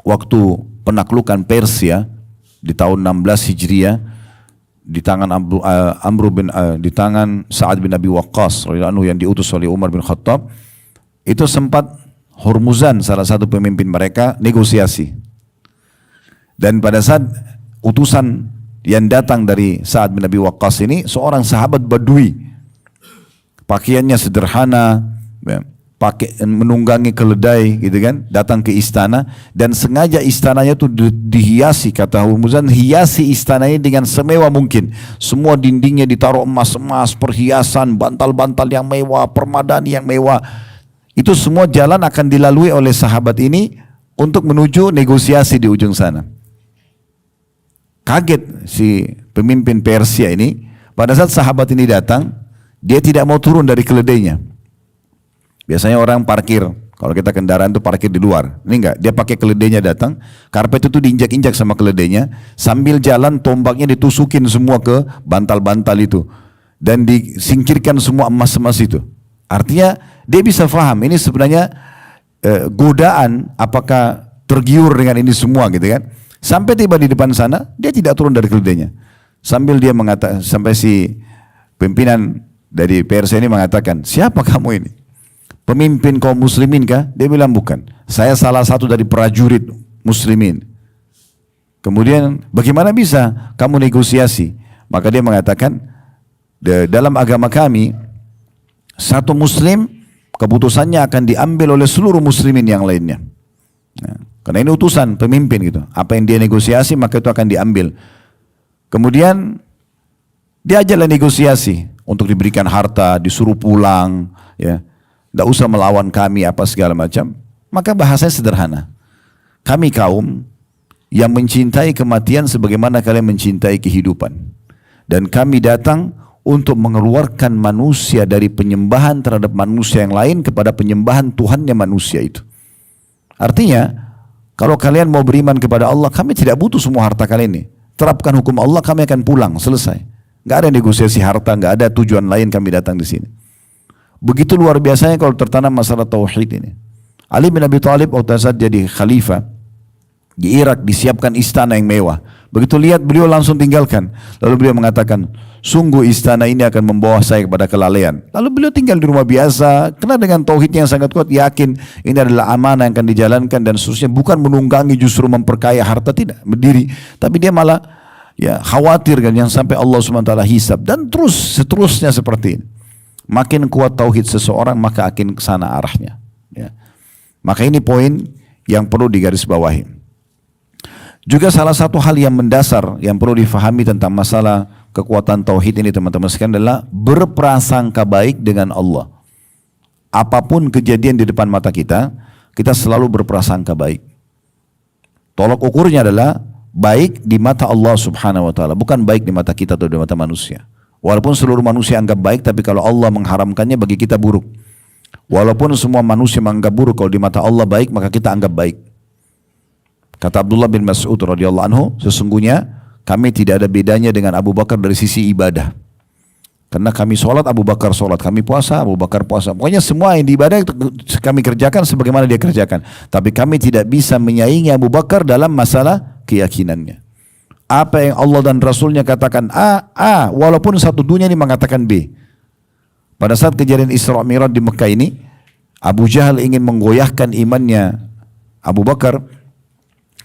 waktu penaklukan Persia di tahun 16 Hijriah di tangan di tangan Sa'ad bin Abi Waqqas yang diutus oleh Umar bin Khattab, itu sempat Hurmuzan salah satu pemimpin mereka negosiasi. Dan pada saat utusan yang datang dari Sa'ad bin Abi Waqqas ini seorang sahabat Badui, pakaiannya sederhana, pakai menunggangi keledai gitu kan, datang ke istana dan sengaja istananya itu dihiasi, kata Hurmuzan, hiasi istananya dengan semewah mungkin. Semua dindingnya ditaruh emas-emas, perhiasan, bantal-bantal yang mewah, permadani yang mewah. Itu semua jalan akan dilalui oleh sahabat ini untuk menuju negosiasi di ujung sana. Kaget si pemimpin Persia ini, pada saat sahabat ini datang, dia tidak mau turun dari keledainya. Biasanya orang parkir, kalau kita kendaraan itu parkir di luar. Ini enggak, dia pakai keledainya datang, karpet itu diinjak-injak sama keledainya, sambil jalan tombaknya ditusukin semua ke bantal-bantal itu. Dan disingkirkan semua emas-emas itu. Artinya dia bisa faham, ini sebenarnya godaan, apakah tergiur dengan ini semua gitu kan. Sampai tiba di depan sana, dia tidak turun dari keledainya. Sambil dia mengatakan, sampai si pimpinan dari Persia ini mengatakan, siapa kamu ini? Pemimpin kaum muslimin kah? Dia bilang bukan. Saya salah satu dari prajurit muslimin. Kemudian bagaimana bisa kamu negosiasi? Maka dia mengatakan, dalam agama kami, satu muslim keputusannya akan diambil oleh seluruh muslimin yang lainnya. Nah, karena ini utusan pemimpin gitu. Apa yang dia negosiasi maka itu akan diambil. Kemudian dia ajaklah negosiasi untuk diberikan harta, disuruh pulang, ya. Tidak usah melawan kami apa segala macam. Maka bahasanya sederhana. Kami kaum yang mencintai kematian sebagaimana kalian mencintai kehidupan. Dan kami datang untuk mengeluarkan manusia dari penyembahan terhadap manusia yang lain kepada penyembahan Tuhannya manusia itu. Artinya, kalau kalian mau beriman kepada Allah, kami tidak butuh semua harta kalian ini. Terapkan hukum Allah, kami akan pulang, selesai. Gak ada negosiasi harta, gak ada tujuan lain kami datang di sini. Begitu luar biasanya kalau tertanam masalah tauhid ini. Ali bin Abi Thalib waktu saat jadi khalifah di Irak, disiapkan istana yang mewah. Begitu lihat beliau langsung tinggalkan. Lalu beliau mengatakan, sungguh istana ini akan membawa saya kepada kelalaian. Lalu beliau tinggal di rumah biasa, karena dengan tauhidnya yang sangat kuat, yakin ini adalah amanah yang akan dijalankan dan seterusnya. Bukan menunggangi justru memperkaya harta, tidak, berdiri. Tapi dia malah ya khawatir kan yang sampai Allah SWT hisab. Dan terus seterusnya seperti ini. Makin kuat tauhid seseorang maka akan ke sana arahnya. Ya. Maka ini poin yang perlu digarisbawahi. Juga salah satu hal yang mendasar yang perlu difahami tentang masalah kekuatan tauhid ini teman-teman sekalian adalah berprasangka baik dengan Allah. Apapun kejadian di depan mata kita, kita selalu berprasangka baik. Tolok ukurnya adalah baik di mata Allah subhanahu wa ta'ala, bukan baik di mata kita atau di mata manusia. Walaupun seluruh manusia anggap baik, tapi kalau Allah mengharamkannya bagi kita buruk. Walaupun semua manusia menganggap buruk, kalau di mata Allah baik, maka kita anggap baik. Kata Abdullah bin Mas'ud radhiyallahu anhu, sesungguhnya kami tidak ada bedanya dengan Abu Bakar dari sisi ibadah. Karena kami sholat, Abu Bakar sholat, kami puasa, Abu Bakar puasa. Pokoknya semua yang di ibadah kami kerjakan sebagaimana dia kerjakan. Tapi kami tidak bisa menyaingi Abu Bakar dalam masalah keyakinannya. Apa yang Allah dan Rasulnya katakan A, walaupun satu dunia ini mengatakan B. Pada saat kejadian Isra Mi'raj di Mekah ini, Abu Jahal ingin menggoyahkan imannya Abu Bakar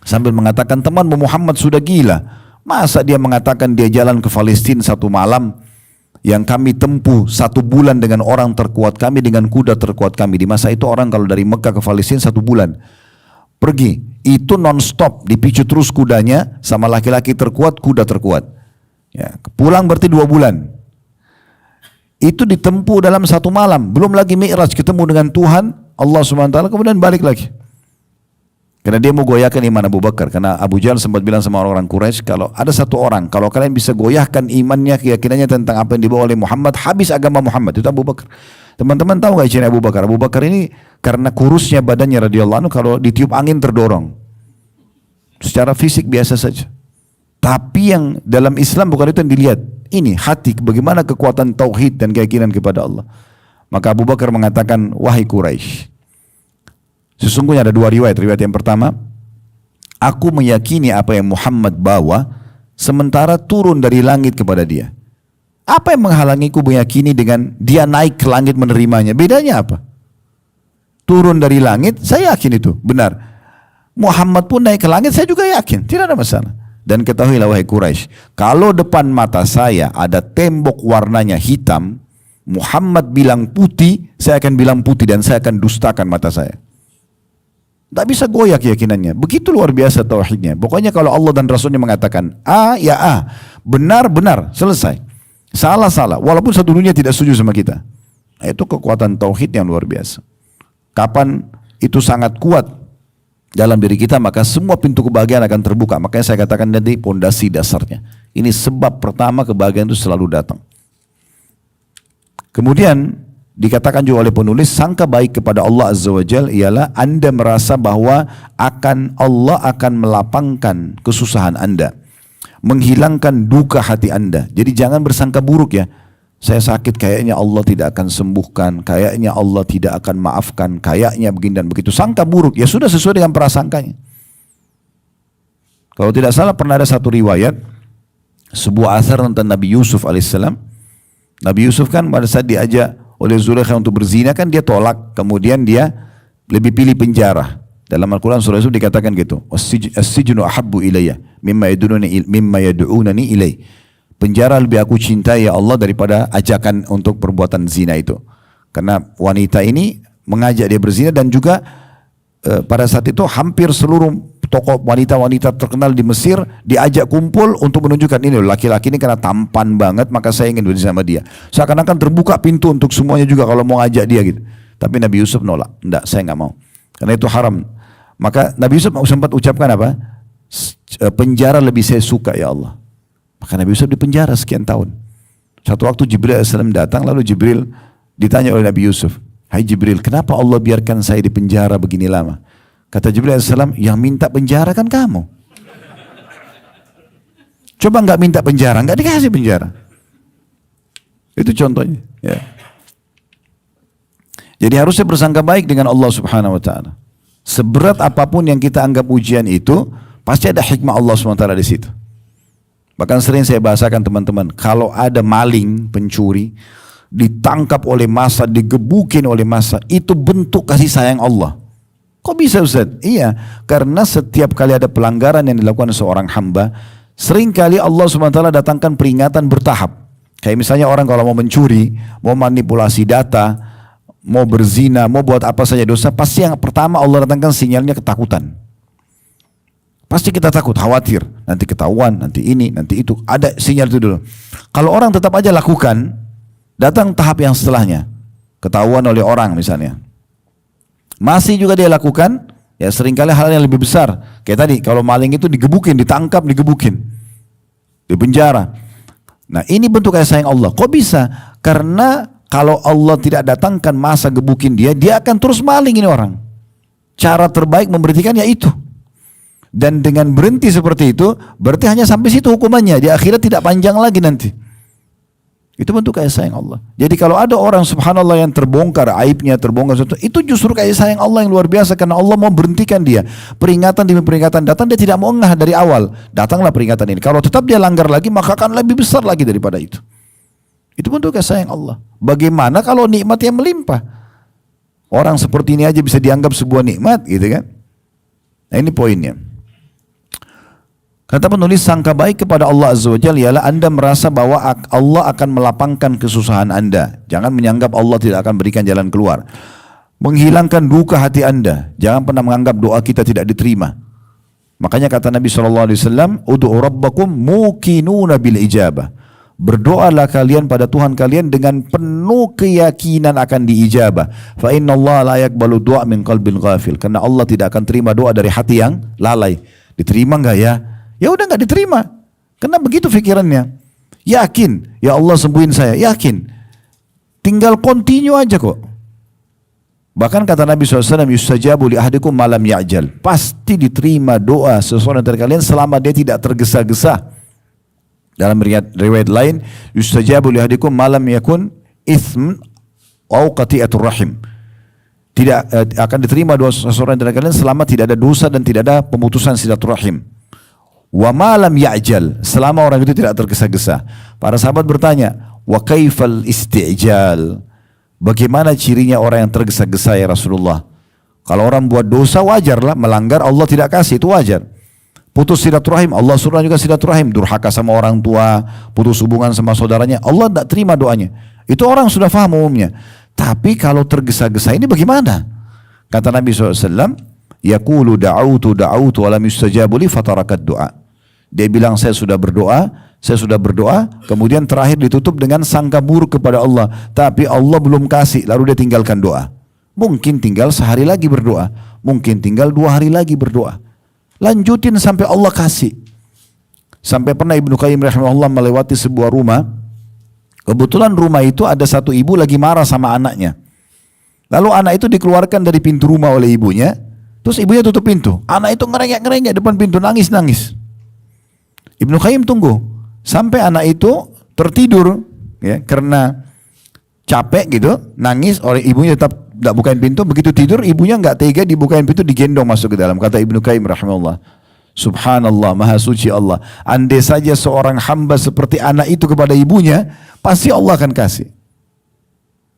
sambil mengatakan, temanmu Muhammad sudah gila. Masa dia mengatakan dia jalan ke Palestina satu malam, yang kami tempuh 1 bulan dengan orang terkuat kami, dengan kuda terkuat kami. Di masa itu orang kalau dari Mekah ke Palestina 1 bulan pergi, itu non-stop, dipicu terus kudanya sama laki-laki terkuat, kuda terkuat. Ya, pulang berarti 2 bulan. Itu ditempuh dalam 1 malam, belum lagi Mi'raj ketemu dengan Tuhan Allah SWT, kemudian balik lagi. Karena dia mau goyahkan iman Abu Bakar. Karena Abu Jahal sempat bilang sama orang-orang Quraisy, kalau ada satu orang, kalau kalian bisa goyahkan imannya, keyakinannya tentang apa yang dibawa oleh Muhammad, habis agama Muhammad. Itu Abu Bakar. Teman-teman tahu gak ciri Abu Bakar? Abu Bakar ini karena kurusnya badannya radhiyallahu anhu, kalau ditiup angin terdorong. Secara fisik biasa saja. Tapi yang dalam Islam bukan itu yang dilihat. Ini hati, bagaimana kekuatan tauhid dan keyakinan kepada Allah. Maka Abu Bakar mengatakan, wahai Quraisy, sesungguhnya ada 2 riwayat. Riwayat yang pertama, aku meyakini apa yang Muhammad bawa, sementara turun dari langit kepada dia. Apa yang menghalangiku meyakini dengan dia naik ke langit menerimanya? Bedanya apa? Turun dari langit, saya yakin itu benar. Muhammad pun naik ke langit, saya juga yakin, tidak ada masalah. Dan ketahuilah wahai Quraisy, kalau depan mata saya ada tembok warnanya hitam, Muhammad bilang putih, saya akan bilang putih dan saya akan dustakan mata saya. Tak bisa goyah keyakinannya. Begitu luar biasa tauhidnya. Pokoknya kalau Allah dan Rasulnya mengatakan A, ya A. Benar, benar. Selesai. Salah, salah. Walaupun satu dunia tidak setuju sama kita. Itu kekuatan tauhid yang luar biasa. Kapan itu sangat kuat dalam diri kita, maka semua pintu kebahagiaan akan terbuka. Makanya saya katakan nanti pondasi dasarnya. Ini sebab pertama kebahagiaan itu selalu datang. Kemudian dikatakan juga oleh penulis, sangka baik kepada Allah Azza wa Jalla ialah Anda merasa bahwa Allah akan melapangkan kesusahan Anda, menghilangkan duka hati Anda. Jadi jangan bersangka buruk ya. Saya sakit, kayaknya Allah tidak akan sembuhkan, kayaknya Allah tidak akan maafkan, kayaknya begini dan begitu. Sangka buruk, ya sudah sesuai dengan prasangkanya. Kalau tidak salah pernah ada satu riwayat, sebuah asar tentang Nabi Yusuf alaihissalam. Nabi Yusuf kan pada saat diajak oleh Zulaikha untuk berzina kan dia tolak, kemudian dia lebih pilih penjara. Dalam Al-Quran surah Yusuf dikatakan gitu, as-sijnu ahabbu ilayya mimma yad'unani ilai. Penjara lebih aku cintai ya Allah daripada ajakan untuk perbuatan zina itu. Karena wanita ini mengajak dia berzina, dan juga pada saat itu hampir seluruh tokoh wanita-wanita terkenal di Mesir diajak kumpul untuk menunjukkan ini laki-laki ini karena tampan banget maka saya ingin berzina sama dia. Seakan-akan terbuka pintu untuk semuanya juga kalau mau ajak dia gitu. Tapi Nabi Yusuf nolak, enggak, saya enggak mau. Karena itu haram. Maka Nabi Yusuf sempat ucapkan apa? Penjara lebih saya suka ya Allah. Maka Nabi Yusuf dipenjara sekian tahun. Satu waktu Jibril AS datang, lalu Jibril ditanya oleh Nabi Yusuf, hai Jibril, kenapa Allah biarkan saya dipenjara begini lama? Kata Jibril AS, yang minta penjara kan kamu. Coba nggak minta penjara, nggak dikasih penjara. Itu contohnya. Ya. Jadi harusnya bersangka baik dengan Allah Subhanahu Wa Taala. Seberat apapun yang kita anggap ujian itu, pasti ada hikmah Allah Subhanahu Wa Taala di situ. Bahkan sering saya bahasakan teman-teman, kalau ada maling, pencuri, ditangkap oleh massa, digebukin oleh massa, itu bentuk kasih sayang Allah. Kok bisa Ustaz? Iya, karena setiap kali ada pelanggaran yang dilakukan seorang hamba, seringkali Allah SWT datangkan peringatan bertahap. Kayak misalnya orang kalau mau mencuri, mau manipulasi data, mau berzina, mau buat apa saja dosa, pasti yang pertama Allah datangkan sinyalnya ketakutan. Pasti kita takut, khawatir. Nanti ketahuan, nanti ini, nanti itu. Ada sinyal itu dulu. Kalau orang tetap aja lakukan, datang tahap yang setelahnya. Ketahuan oleh orang misalnya. Masih juga dia lakukan, ya seringkali hal yang lebih besar. Kayak tadi, kalau maling itu digebukin, ditangkap, digebukin. Di penjara. Nah ini bentuk kasih sayang Allah. Kok bisa? Karena kalau Allah tidak datangkan masa gebukin dia, dia akan terus maling ini orang. Cara terbaik memberhentikan ya itu. Dan dengan berhenti seperti itu, berarti hanya sampai situ hukumannya. Di akhirat tidak panjang lagi nanti. Itu bentuk kasih sayang Allah. Jadi kalau ada orang subhanallah yang terbongkar aibnya, terbongkar sesuatu, itu justru kasih sayang Allah yang luar biasa. Karena Allah mau berhentikan dia. Peringatan demi peringatan datang, dia tidak mau ngeh dari awal. Datanglah peringatan ini. Kalau tetap dia langgar lagi, maka akan lebih besar lagi daripada itu. Itu bentuk kasih sayang Allah. Bagaimana kalau nikmat yang melimpah? Orang seperti ini aja bisa dianggap sebuah nikmat gitu kan. Nah ini poinnya. Kata penulis, sangka baik kepada Allah Azza wa Jalla ialah Anda merasa bahwa Allah akan melapangkan kesusahan Anda. Jangan menganggap Allah tidak akan berikan jalan keluar. Menghilangkan duka hati Anda. Jangan pernah menganggap doa kita tidak diterima. Makanya kata Nabi SAW, Udu'u rabbakum mukinuna bil ijabah. Berdoalah kalian pada Tuhan kalian dengan penuh keyakinan akan diijabah. Fa inna Allah la yaqbalu du'a min qalbin ghafil. Karena Allah tidak akan terima doa dari hati yang lalai. Diterima enggak ya? Ya udah nggak diterima, karena begitu pikirannya. Yakin, ya Allah sembuhin saya, yakin. Tinggal continue aja kok. Bahkan kata Nabi SAW, yustajabu li ahadikum malam ya'jal. Pasti diterima doa seseorang dari kalian selama dia tidak tergesa-gesa. Dalam riwayat lain, yustajabu li ahadikum malam yakun ithm au qati'atur rahim. Tidak akan diterima doa seseorang dari kalian selama tidak ada dosa dan tidak ada pemutusan silaturahim. Wa malam ya'jal, selama orang itu tidak tergesa-gesa. Para sahabat bertanya, wa kaifal isti'jal? Bagaimana cirinya orang yang tergesa-gesa ya Rasulullah? Kalau orang buat dosa wajarlah, melanggar Allah tidak kasih, itu wajar. Putus silaturahim, Allah suruh juga silaturahim. Durhaka sama orang tua, putus hubungan sama saudaranya, Allah tidak terima doanya. Itu orang sudah faham umumnya. Tapi kalau tergesa-gesa ini bagaimana? Kata Nabi SAW, yaqulu da'autu wa lam yustajabu li fatarakat du'a. Dia bilang saya sudah berdoa, kemudian terakhir ditutup dengan sangka buruk kepada Allah. Tapi Allah belum kasih, lalu dia tinggalkan doa. Mungkin tinggal sehari lagi berdoa, mungkin tinggal 2 hari lagi berdoa. Lanjutin sampai Allah kasih. Sampai pernah Ibnu Qayyim rahimahullah melewati sebuah rumah. Kebetulan rumah itu ada satu ibu lagi marah sama anaknya. Lalu anak itu dikeluarkan dari pintu rumah oleh ibunya. Terus ibunya tutup pintu. Anak itu ngerengek-ngerengek depan pintu, nangis-nangis. Ibnu Qayyim tunggu sampai anak itu tertidur ya, karena capek gitu, nangis, oleh ibunya tetap tidak bukain pintu. Begitu tidur ibunya nggak tega dibukain pintu, digendong masuk ke dalam. Kata Ibnu Qayyim rahimahullah, subhanallah, maha suci Allah. Andai saja seorang hamba seperti anak itu kepada ibunya, pasti Allah akan kasih.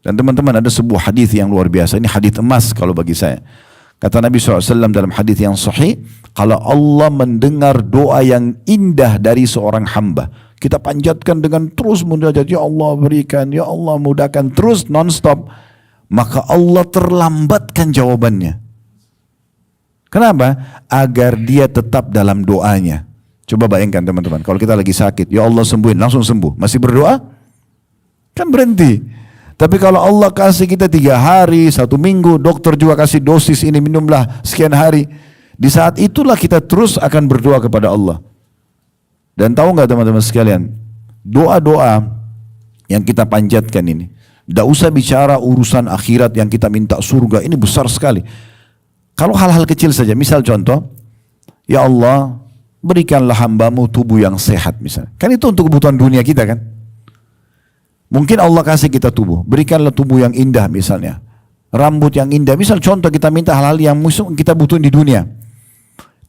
Dan teman-teman, ada sebuah hadis yang luar biasa. Ini hadis emas kalau bagi saya. Kata Nabi SAW dalam hadis yang sahih, kalau Allah mendengar doa yang indah dari seorang hamba, kita panjatkan dengan terus munajat, ya Allah berikan, ya Allah mudahkan, terus non-stop, maka Allah terlambatkan jawabannya. Kenapa? Agar dia tetap dalam doanya. Coba bayangkan teman-teman, kalau kita lagi sakit, ya Allah sembuhin, langsung sembuh. Masih berdoa? Kan berhenti. Tapi kalau Allah kasih kita 3 hari, 1 minggu, dokter juga kasih dosis ini, minumlah sekian hari. Di saat itulah kita terus akan berdoa kepada Allah. Dan tahu nggak teman-teman sekalian, doa-doa yang kita panjatkan ini, tidak usah bicara urusan akhirat yang kita minta surga, ini besar sekali. Kalau hal-hal kecil saja, misal contoh, ya Allah berikanlah hambamu tubuh yang sehat misalnya. Kan itu untuk kebutuhan dunia kita kan. Mungkin Allah kasih kita tubuh, berikanlah tubuh yang indah misalnya, rambut yang indah. Misal contoh kita minta hal-hal yang kita butuhin di dunia.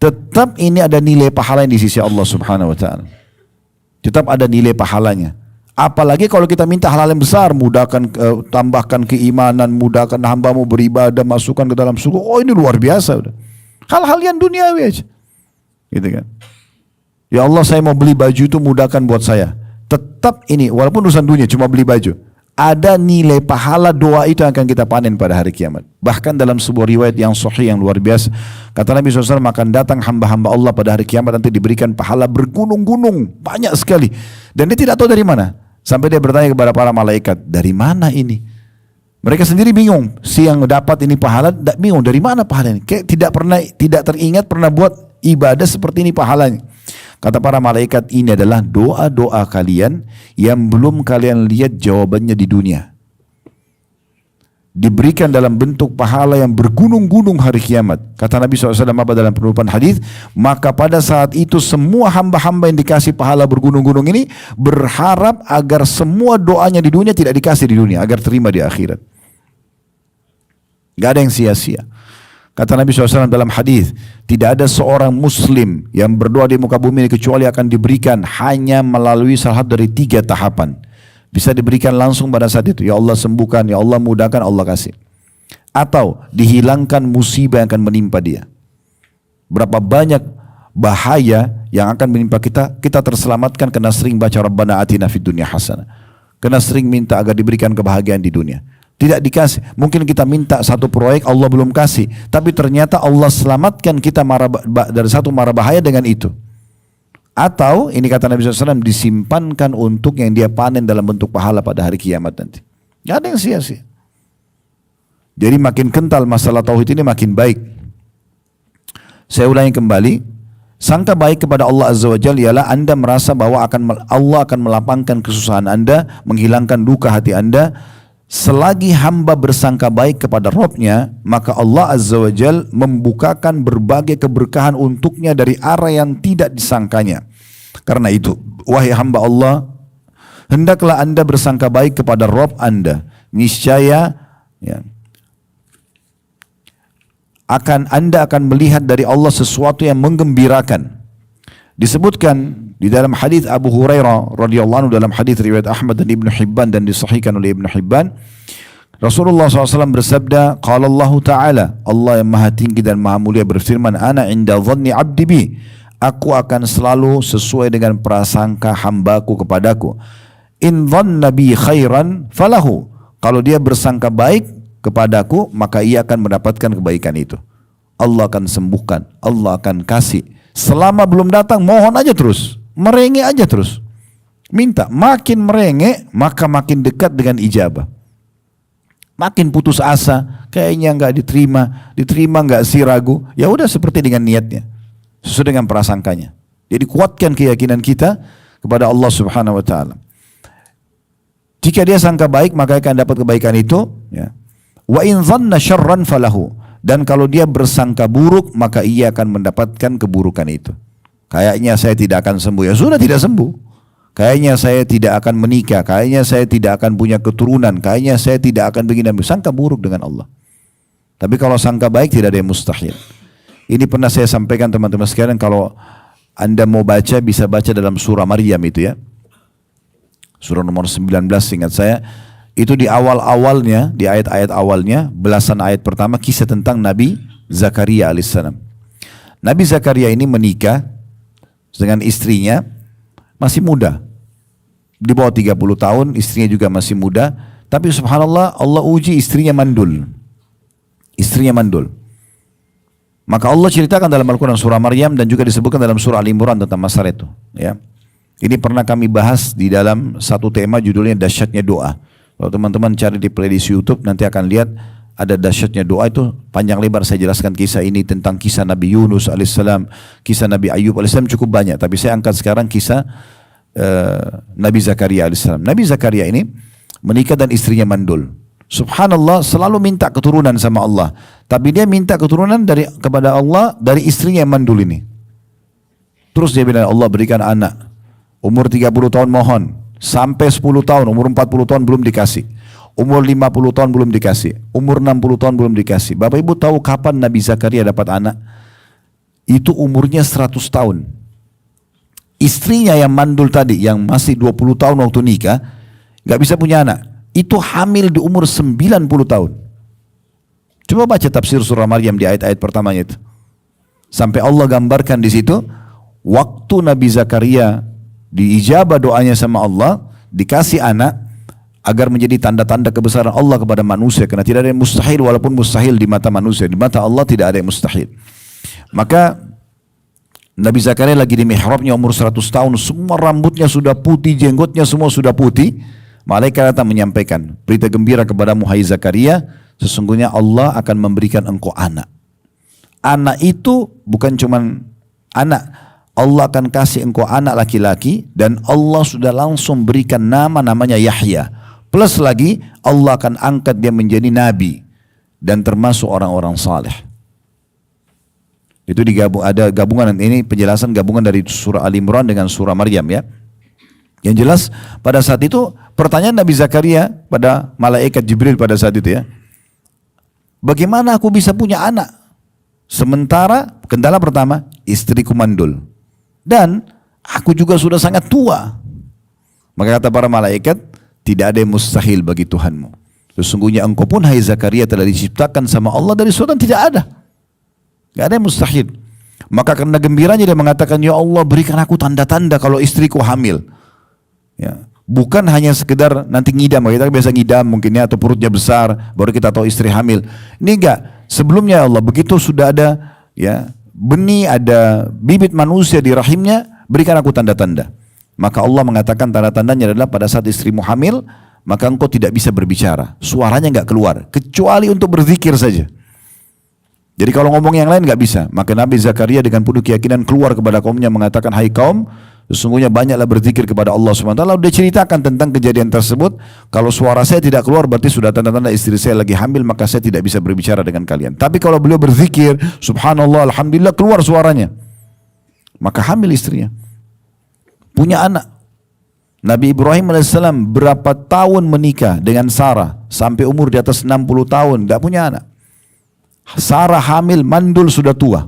Tetap ini ada nilai pahala di sisi Allah Subhanahu Wa Taala. Tetap ada nilai pahalanya. Apalagi kalau kita minta hal-hal yang besar, mudahkan, tambahkan keimanan, mudahkan hambamu beribadah, masukkan ke dalam surga. Oh ini luar biasa udah. Hal-hal yang duniawi aja, gitu kan. Ya Allah saya mau beli baju itu, mudahkan buat saya. Tetap ini, walaupun urusan dunia, cuma beli baju. ada nilai pahala doa itu yang akan kita panen pada hari kiamat. Bahkan dalam sebuah riwayat yang sahih yang luar biasa, kata Nabi SAW, akan datang hamba-hamba Allah pada hari kiamat nanti diberikan pahala bergunung-gunung, banyak sekali. Dan dia tidak tahu dari mana. Sampai dia bertanya kepada para malaikat, dari mana ini? Mereka sendiri bingung. Si yang dapat ini pahala, bingung dari mana pahala ini. Kayak tidak teringat pernah buat ibadah seperti ini pahalanya. Kata para malaikat, ini adalah doa-doa kalian yang belum kalian lihat jawabannya di dunia. Diberikan dalam bentuk pahala yang bergunung-gunung hari kiamat. Kata Nabi SAW apa dalam penutupan hadis, maka pada saat itu semua hamba-hamba yang dikasih pahala bergunung-gunung ini berharap agar semua doanya di dunia tidak dikasih di dunia, agar terima di akhirat. Gak ada yang sia-sia. Kata Nabi SAW dalam hadis, tidak ada seorang muslim yang berdoa di muka bumi ini kecuali akan diberikan hanya melalui salah satu dari 3 tahapan. Bisa diberikan langsung pada saat itu, ya Allah sembuhkan, ya Allah mudahkan, Allah kasih. Atau dihilangkan musibah yang akan menimpa dia. Berapa banyak bahaya yang akan menimpa kita, kita terselamatkan karena sering baca Rabbana atina fid dunya hasanah. Karena sering minta agar diberikan kebahagiaan di dunia. Tidak dikasih. Mungkin kita minta satu proyek Allah belum kasih, tapi ternyata Allah selamatkan kita dari satu mara bahaya dengan itu. Atau ini kata Nabi SAW, disimpankan untuk yang dia panen dalam bentuk pahala pada hari kiamat nanti. Gak ada yang sia-sia. Jadi makin kental masalah tauhid ini makin baik. Saya ulangi kembali, sangka baik kepada Allah Azza wa Jalla ialah Anda merasa bahwa Allah akan melapangkan kesusahan Anda, menghilangkan duka hati Anda. Selagi hamba bersangka baik kepada Rabb-Nya, maka Allah Azza wa Jal membukakan berbagai keberkahan untuknya dari arah yang tidak disangkanya. Karena itu, wahai hamba Allah, hendaklah Anda bersangka baik kepada Rabb Anda. Niscaya Anda akan melihat dari Allah sesuatu yang menggembirakan. Disebutkan di dalam hadis Abu Hurairah radhiyallahu anhu, dalam hadis riwayat Ahmad dan Ibnu Hibban dan disahihkan oleh Ibnu Hibban, Rasulullah SAW bersabda, qala Allah Ta'ala, Allah yang maha tinggi dan maha mulia berfirman, ana inda dhanni abdi bi, aku akan selalu sesuai dengan prasangka hambaku kepadaku. In dhanna bi khairan falahu, kalau dia bersangka baik kepadaku, maka ia akan mendapatkan kebaikan itu. Allah akan sembuhkan, Allah akan kasih. Selama belum datang, mohon aja terus, merengek aja terus, minta. Makin merengek, maka makin dekat dengan ijabah. Makin putus asa, kayaknya nggak diterima nggak sih, ragu. Ya udah seperti dengan niatnya, sesuai dengan prasangkanya. Jadi kuatkan keyakinan kita kepada Allah Subhanahu Wa Taala. Jika dia sangka baik, maka akan dapat kebaikan itu. Ya. Wa in dhanna syarran falahu. Dan kalau dia bersangka buruk, maka ia akan mendapatkan keburukan itu. Kayaknya saya tidak akan sembuh. Ya sudah, tidak sembuh. Kayaknya saya tidak akan menikah. Kayaknya saya tidak akan punya keturunan. Kayaknya saya tidak akan begini. Sangka buruk dengan Allah. Tapi kalau sangka baik, tidak ada yang mustahil. Ini pernah saya sampaikan teman-teman sekalian, kalau Anda mau baca, bisa baca dalam surah Maryam itu ya. Surah nomor 19 ingat saya. Itu di awal-awalnya, di ayat-ayat awalnya, belasan ayat pertama, kisah tentang Nabi Zakaria alaihissalam. Nabi Zakaria ini menikah dengan istrinya, masih muda. Di bawah 30 tahun, istrinya juga masih muda. Tapi subhanallah, Allah uji istrinya mandul. Istrinya mandul. Maka Allah ceritakan dalam Al-Quran surah Maryam dan juga disebutkan dalam surah Al-Imran tentang masalah itu. Ya. Ini pernah kami bahas di dalam satu tema judulnya dahsyatnya doa. Kalau teman-teman cari di playlist YouTube nanti akan lihat ada dahsyatnya doa, itu panjang lebar saya jelaskan kisah ini, tentang kisah Nabi Yunus alaihissalam, kisah Nabi Ayub alaihissalam, cukup banyak. Tapi saya angkat sekarang kisah Nabi Zakaria alaihissalam. Nabi Zakaria ini menikah dan istrinya mandul. Subhanallah, selalu minta keturunan sama Allah. Tapi dia minta keturunan kepada Allah dari istrinya yang mandul ini. Terus dia bilang, Allah berikan anak. Umur 30 tahun mohon. Sampai 10 tahun, umur 40 tahun belum dikasih. Umur 50 tahun belum dikasih. Umur 60 tahun belum dikasih. Bapak Ibu tahu kapan Nabi Zakaria dapat anak? Itu umurnya 100 tahun. Istrinya yang mandul tadi, yang masih 20 tahun waktu nikah, gak bisa punya anak. Itu hamil di umur 90 tahun. Coba baca tafsir surah Maryam di ayat-ayat pertamanya itu. Sampai Allah gambarkan di situ, waktu Nabi Zakaria diijabah doanya sama Allah, dikasih anak, agar menjadi tanda-tanda kebesaran Allah kepada manusia, karena tidak ada yang mustahil, walaupun mustahil di mata manusia, di mata Allah tidak ada yang mustahil. Maka Nabi Zakaria lagi di mihrabnya umur 100 tahun, semua rambutnya sudah putih, jenggotnya semua sudah putih. Malaikat datang menyampaikan berita gembira kepadamu hai Zakaria, sesungguhnya Allah akan memberikan engkau anak. Anak itu bukan cuman anak, Allah akan kasih engkau anak laki-laki, dan Allah sudah langsung berikan nama, namanya Yahya. Plus lagi Allah akan angkat dia menjadi nabi dan termasuk orang-orang saleh. Itu ada gabungan, ini penjelasan gabungan dari surah Al Imran dengan surah Maryam ya. Yang jelas pada saat itu pertanyaan Nabi Zakaria pada malaikat Jibril pada saat itu ya, bagaimana aku bisa punya anak? Sementara kendala pertama, istriku mandul dan aku juga sudah sangat tua. Maka kata para malaikat, tidak ada yang mustahil bagi Tuhanmu. Sesungguhnya engkau pun hai Zakaria telah diciptakan sama Allah dari sesuatu yang tidak ada. Gak ada yang mustahil. Maka karena gembiranya dia mengatakan, ya Allah berikan aku tanda-tanda kalau istriku hamil. Ya, bukan hanya sekedar nanti ngidam, kita biasa ngidam mungkin ya, atau perutnya besar baru kita tahu istri hamil. Ini enggak. Sebelumnya ya Allah, begitu sudah ada ya benih, ada bibit manusia di rahimnya, berikan aku tanda-tanda. Maka Allah mengatakan tanda-tandanya adalah pada saat istrimu hamil, maka engkau tidak bisa berbicara, suaranya enggak keluar kecuali untuk berzikir saja. Jadi kalau ngomong yang lain nggak bisa. Maka Nabi Zakaria dengan penuh keyakinan keluar kepada kaumnya mengatakan, hai kaum, sesungguhnya banyaklah berzikir kepada Allah SWT. Lalu dia ceritakan tentang kejadian tersebut. Kalau suara saya tidak keluar berarti sudah tanda-tanda istri saya lagi hamil, maka saya tidak bisa berbicara dengan kalian. Tapi kalau beliau berzikir, subhanallah, alhamdulillah, keluar suaranya, maka hamil istrinya, punya anak. Nabi Ibrahim AS berapa tahun menikah dengan Sarah, sampai umur di atas 60 tahun, tidak punya anak. Sarah hamil, mandul, sudah tua.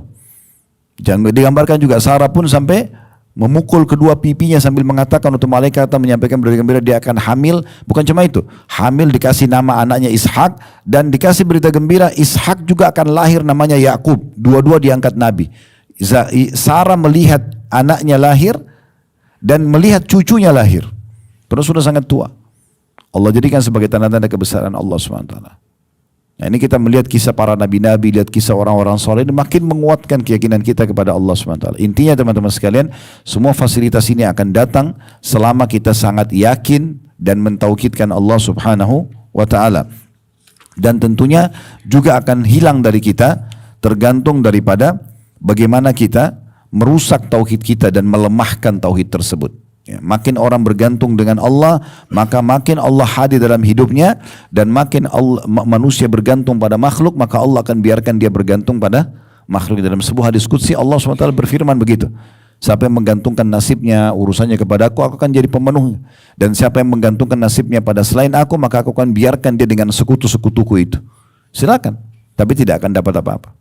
Jangan digambarkan juga Sarah pun sampai memukul kedua pipinya sambil mengatakan untuk malaikat menyampaikan berita gembira dia akan hamil. Bukan cuma itu, hamil dikasih nama anaknya Ishak, dan dikasih berita gembira Ishak juga akan lahir namanya Yakub. Dua-dua diangkat Nabi. Sarah melihat anaknya lahir dan melihat cucunya lahir. Terus sudah sangat tua. Allah jadikan sebagai tanda-tanda kebesaran Allah SWT. Nah, ini kita melihat kisah para nabi-nabi, lihat kisah orang-orang soleh, ini makin menguatkan keyakinan kita kepada Allah SWT. Intinya teman-teman sekalian, semua fasilitas ini akan datang selama kita sangat yakin dan mentauhidkan Allah Subhanahu wa Ta'ala. Dan tentunya juga akan hilang dari kita, tergantung daripada bagaimana kita merusak tauhid kita dan melemahkan tauhid tersebut. Ya, makin orang bergantung dengan Allah, maka makin Allah hadir dalam hidupnya, dan makin manusia bergantung pada makhluk, maka Allah akan biarkan dia bergantung pada makhluk. Dalam sebuah hadis qudsi Allah SWT berfirman begitu, siapa yang menggantungkan nasibnya, urusannya kepada aku akan jadi pemenuh, dan siapa yang menggantungkan nasibnya pada selain aku, maka aku akan biarkan dia dengan sekutu-sekutuku itu. Silakan, tapi tidak akan dapat apa-apa.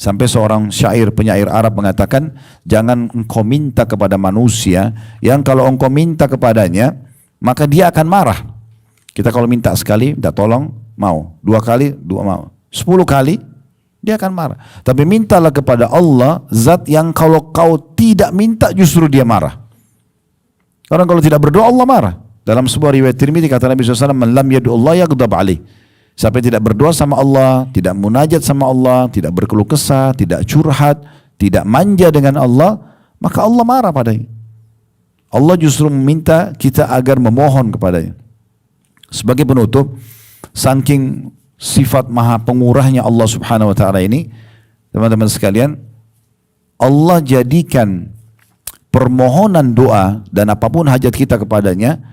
Sampai seorang syair, penyair Arab mengatakan, jangan engkau minta kepada manusia yang kalau engkau minta kepadanya, maka dia akan marah. Kita kalau minta sekali, minta tolong, mau. 2 kali, 2 mau. 10 kali, dia akan marah. Tapi mintalah kepada Allah, zat yang kalau kau tidak minta justru dia marah. Orang kalau tidak berdoa Allah marah. Dalam sebuah riwayat Tirmidzi kata Nabi SAW, man lam yad'ullah yaghdab alaih. Siapa yang tidak berdoa sama Allah, tidak munajat sama Allah, tidak berkeluh kesah, tidak curhat, tidak manja dengan Allah, maka Allah marah padanya. Allah justru meminta kita agar memohon kepadanya. Sebagai penutup, saking sifat maha pemurahnya Allah Subhanahu wa Ta'ala ini, teman-teman sekalian, Allah jadikan permohonan doa dan apapun hajat kita kepadanya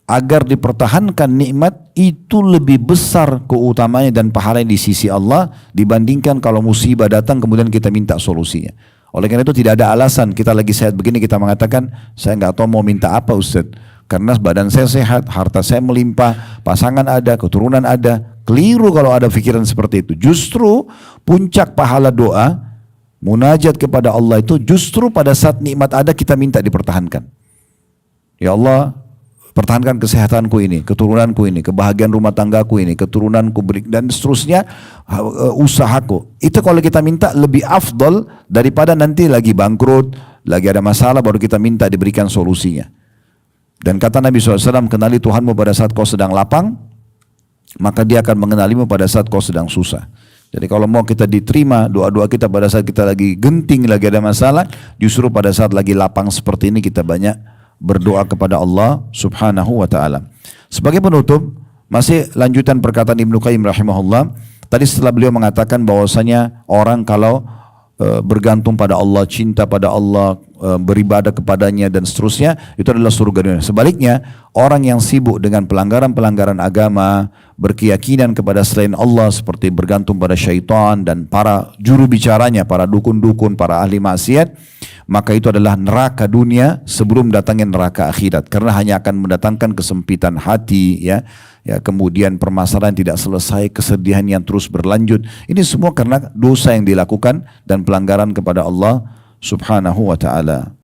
agar dipertahankan nikmat itu lebih besar keutamaannya dan pahalanya di sisi Allah dibandingkan kalau musibah datang kemudian kita minta solusinya. Oleh karena itu tidak ada alasan kita lagi sehat begini kita mengatakan saya nggak tahu mau minta apa Ustaz, karena badan saya sehat, harta saya melimpah, pasangan ada, keturunan ada. Keliru kalau ada pikiran seperti itu. Justru puncak pahala doa munajat kepada Allah itu justru pada saat nikmat ada kita minta dipertahankan. Ya Allah, pertahankan kesehatanku ini, keturunanku ini, kebahagiaan rumah tanggaku ini, keturunanku dan seterusnya, usahaku. Itu kalau kita minta lebih afdol daripada nanti lagi bangkrut, lagi ada masalah baru kita minta diberikan solusinya. Dan kata Nabi SAW, kenali Tuhanmu pada saat kau sedang lapang, maka dia akan mengenalimu pada saat kau sedang susah. Jadi kalau mau kita diterima doa-doa kita pada saat kita lagi genting, lagi ada masalah, justru pada saat lagi lapang seperti ini kita banyak berdoa kepada Allah Subhanahu wa taala. Sebagai penutup, masih lanjutan perkataan Ibnu Qayyim rahimahullah. Tadi setelah beliau mengatakan bahwasanya orang kalau bergantung pada Allah, cinta pada Allah, beribadah kepadanya dan seterusnya, itu adalah surga dunia. Sebaliknya, orang yang sibuk dengan pelanggaran-pelanggaran agama, berkeyakinan kepada selain Allah seperti bergantung pada syaitan dan para juru bicaranya, para dukun-dukun, para ahli maksiat, maka itu adalah neraka dunia sebelum datangnya neraka akhirat, karena hanya akan mendatangkan kesempitan hati, ya, kemudian permasalahan tidak selesai, kesedihan yang terus berlanjut. Ini semua karena dosa yang dilakukan dan pelanggaran kepada Allah Subhanahu wa taala.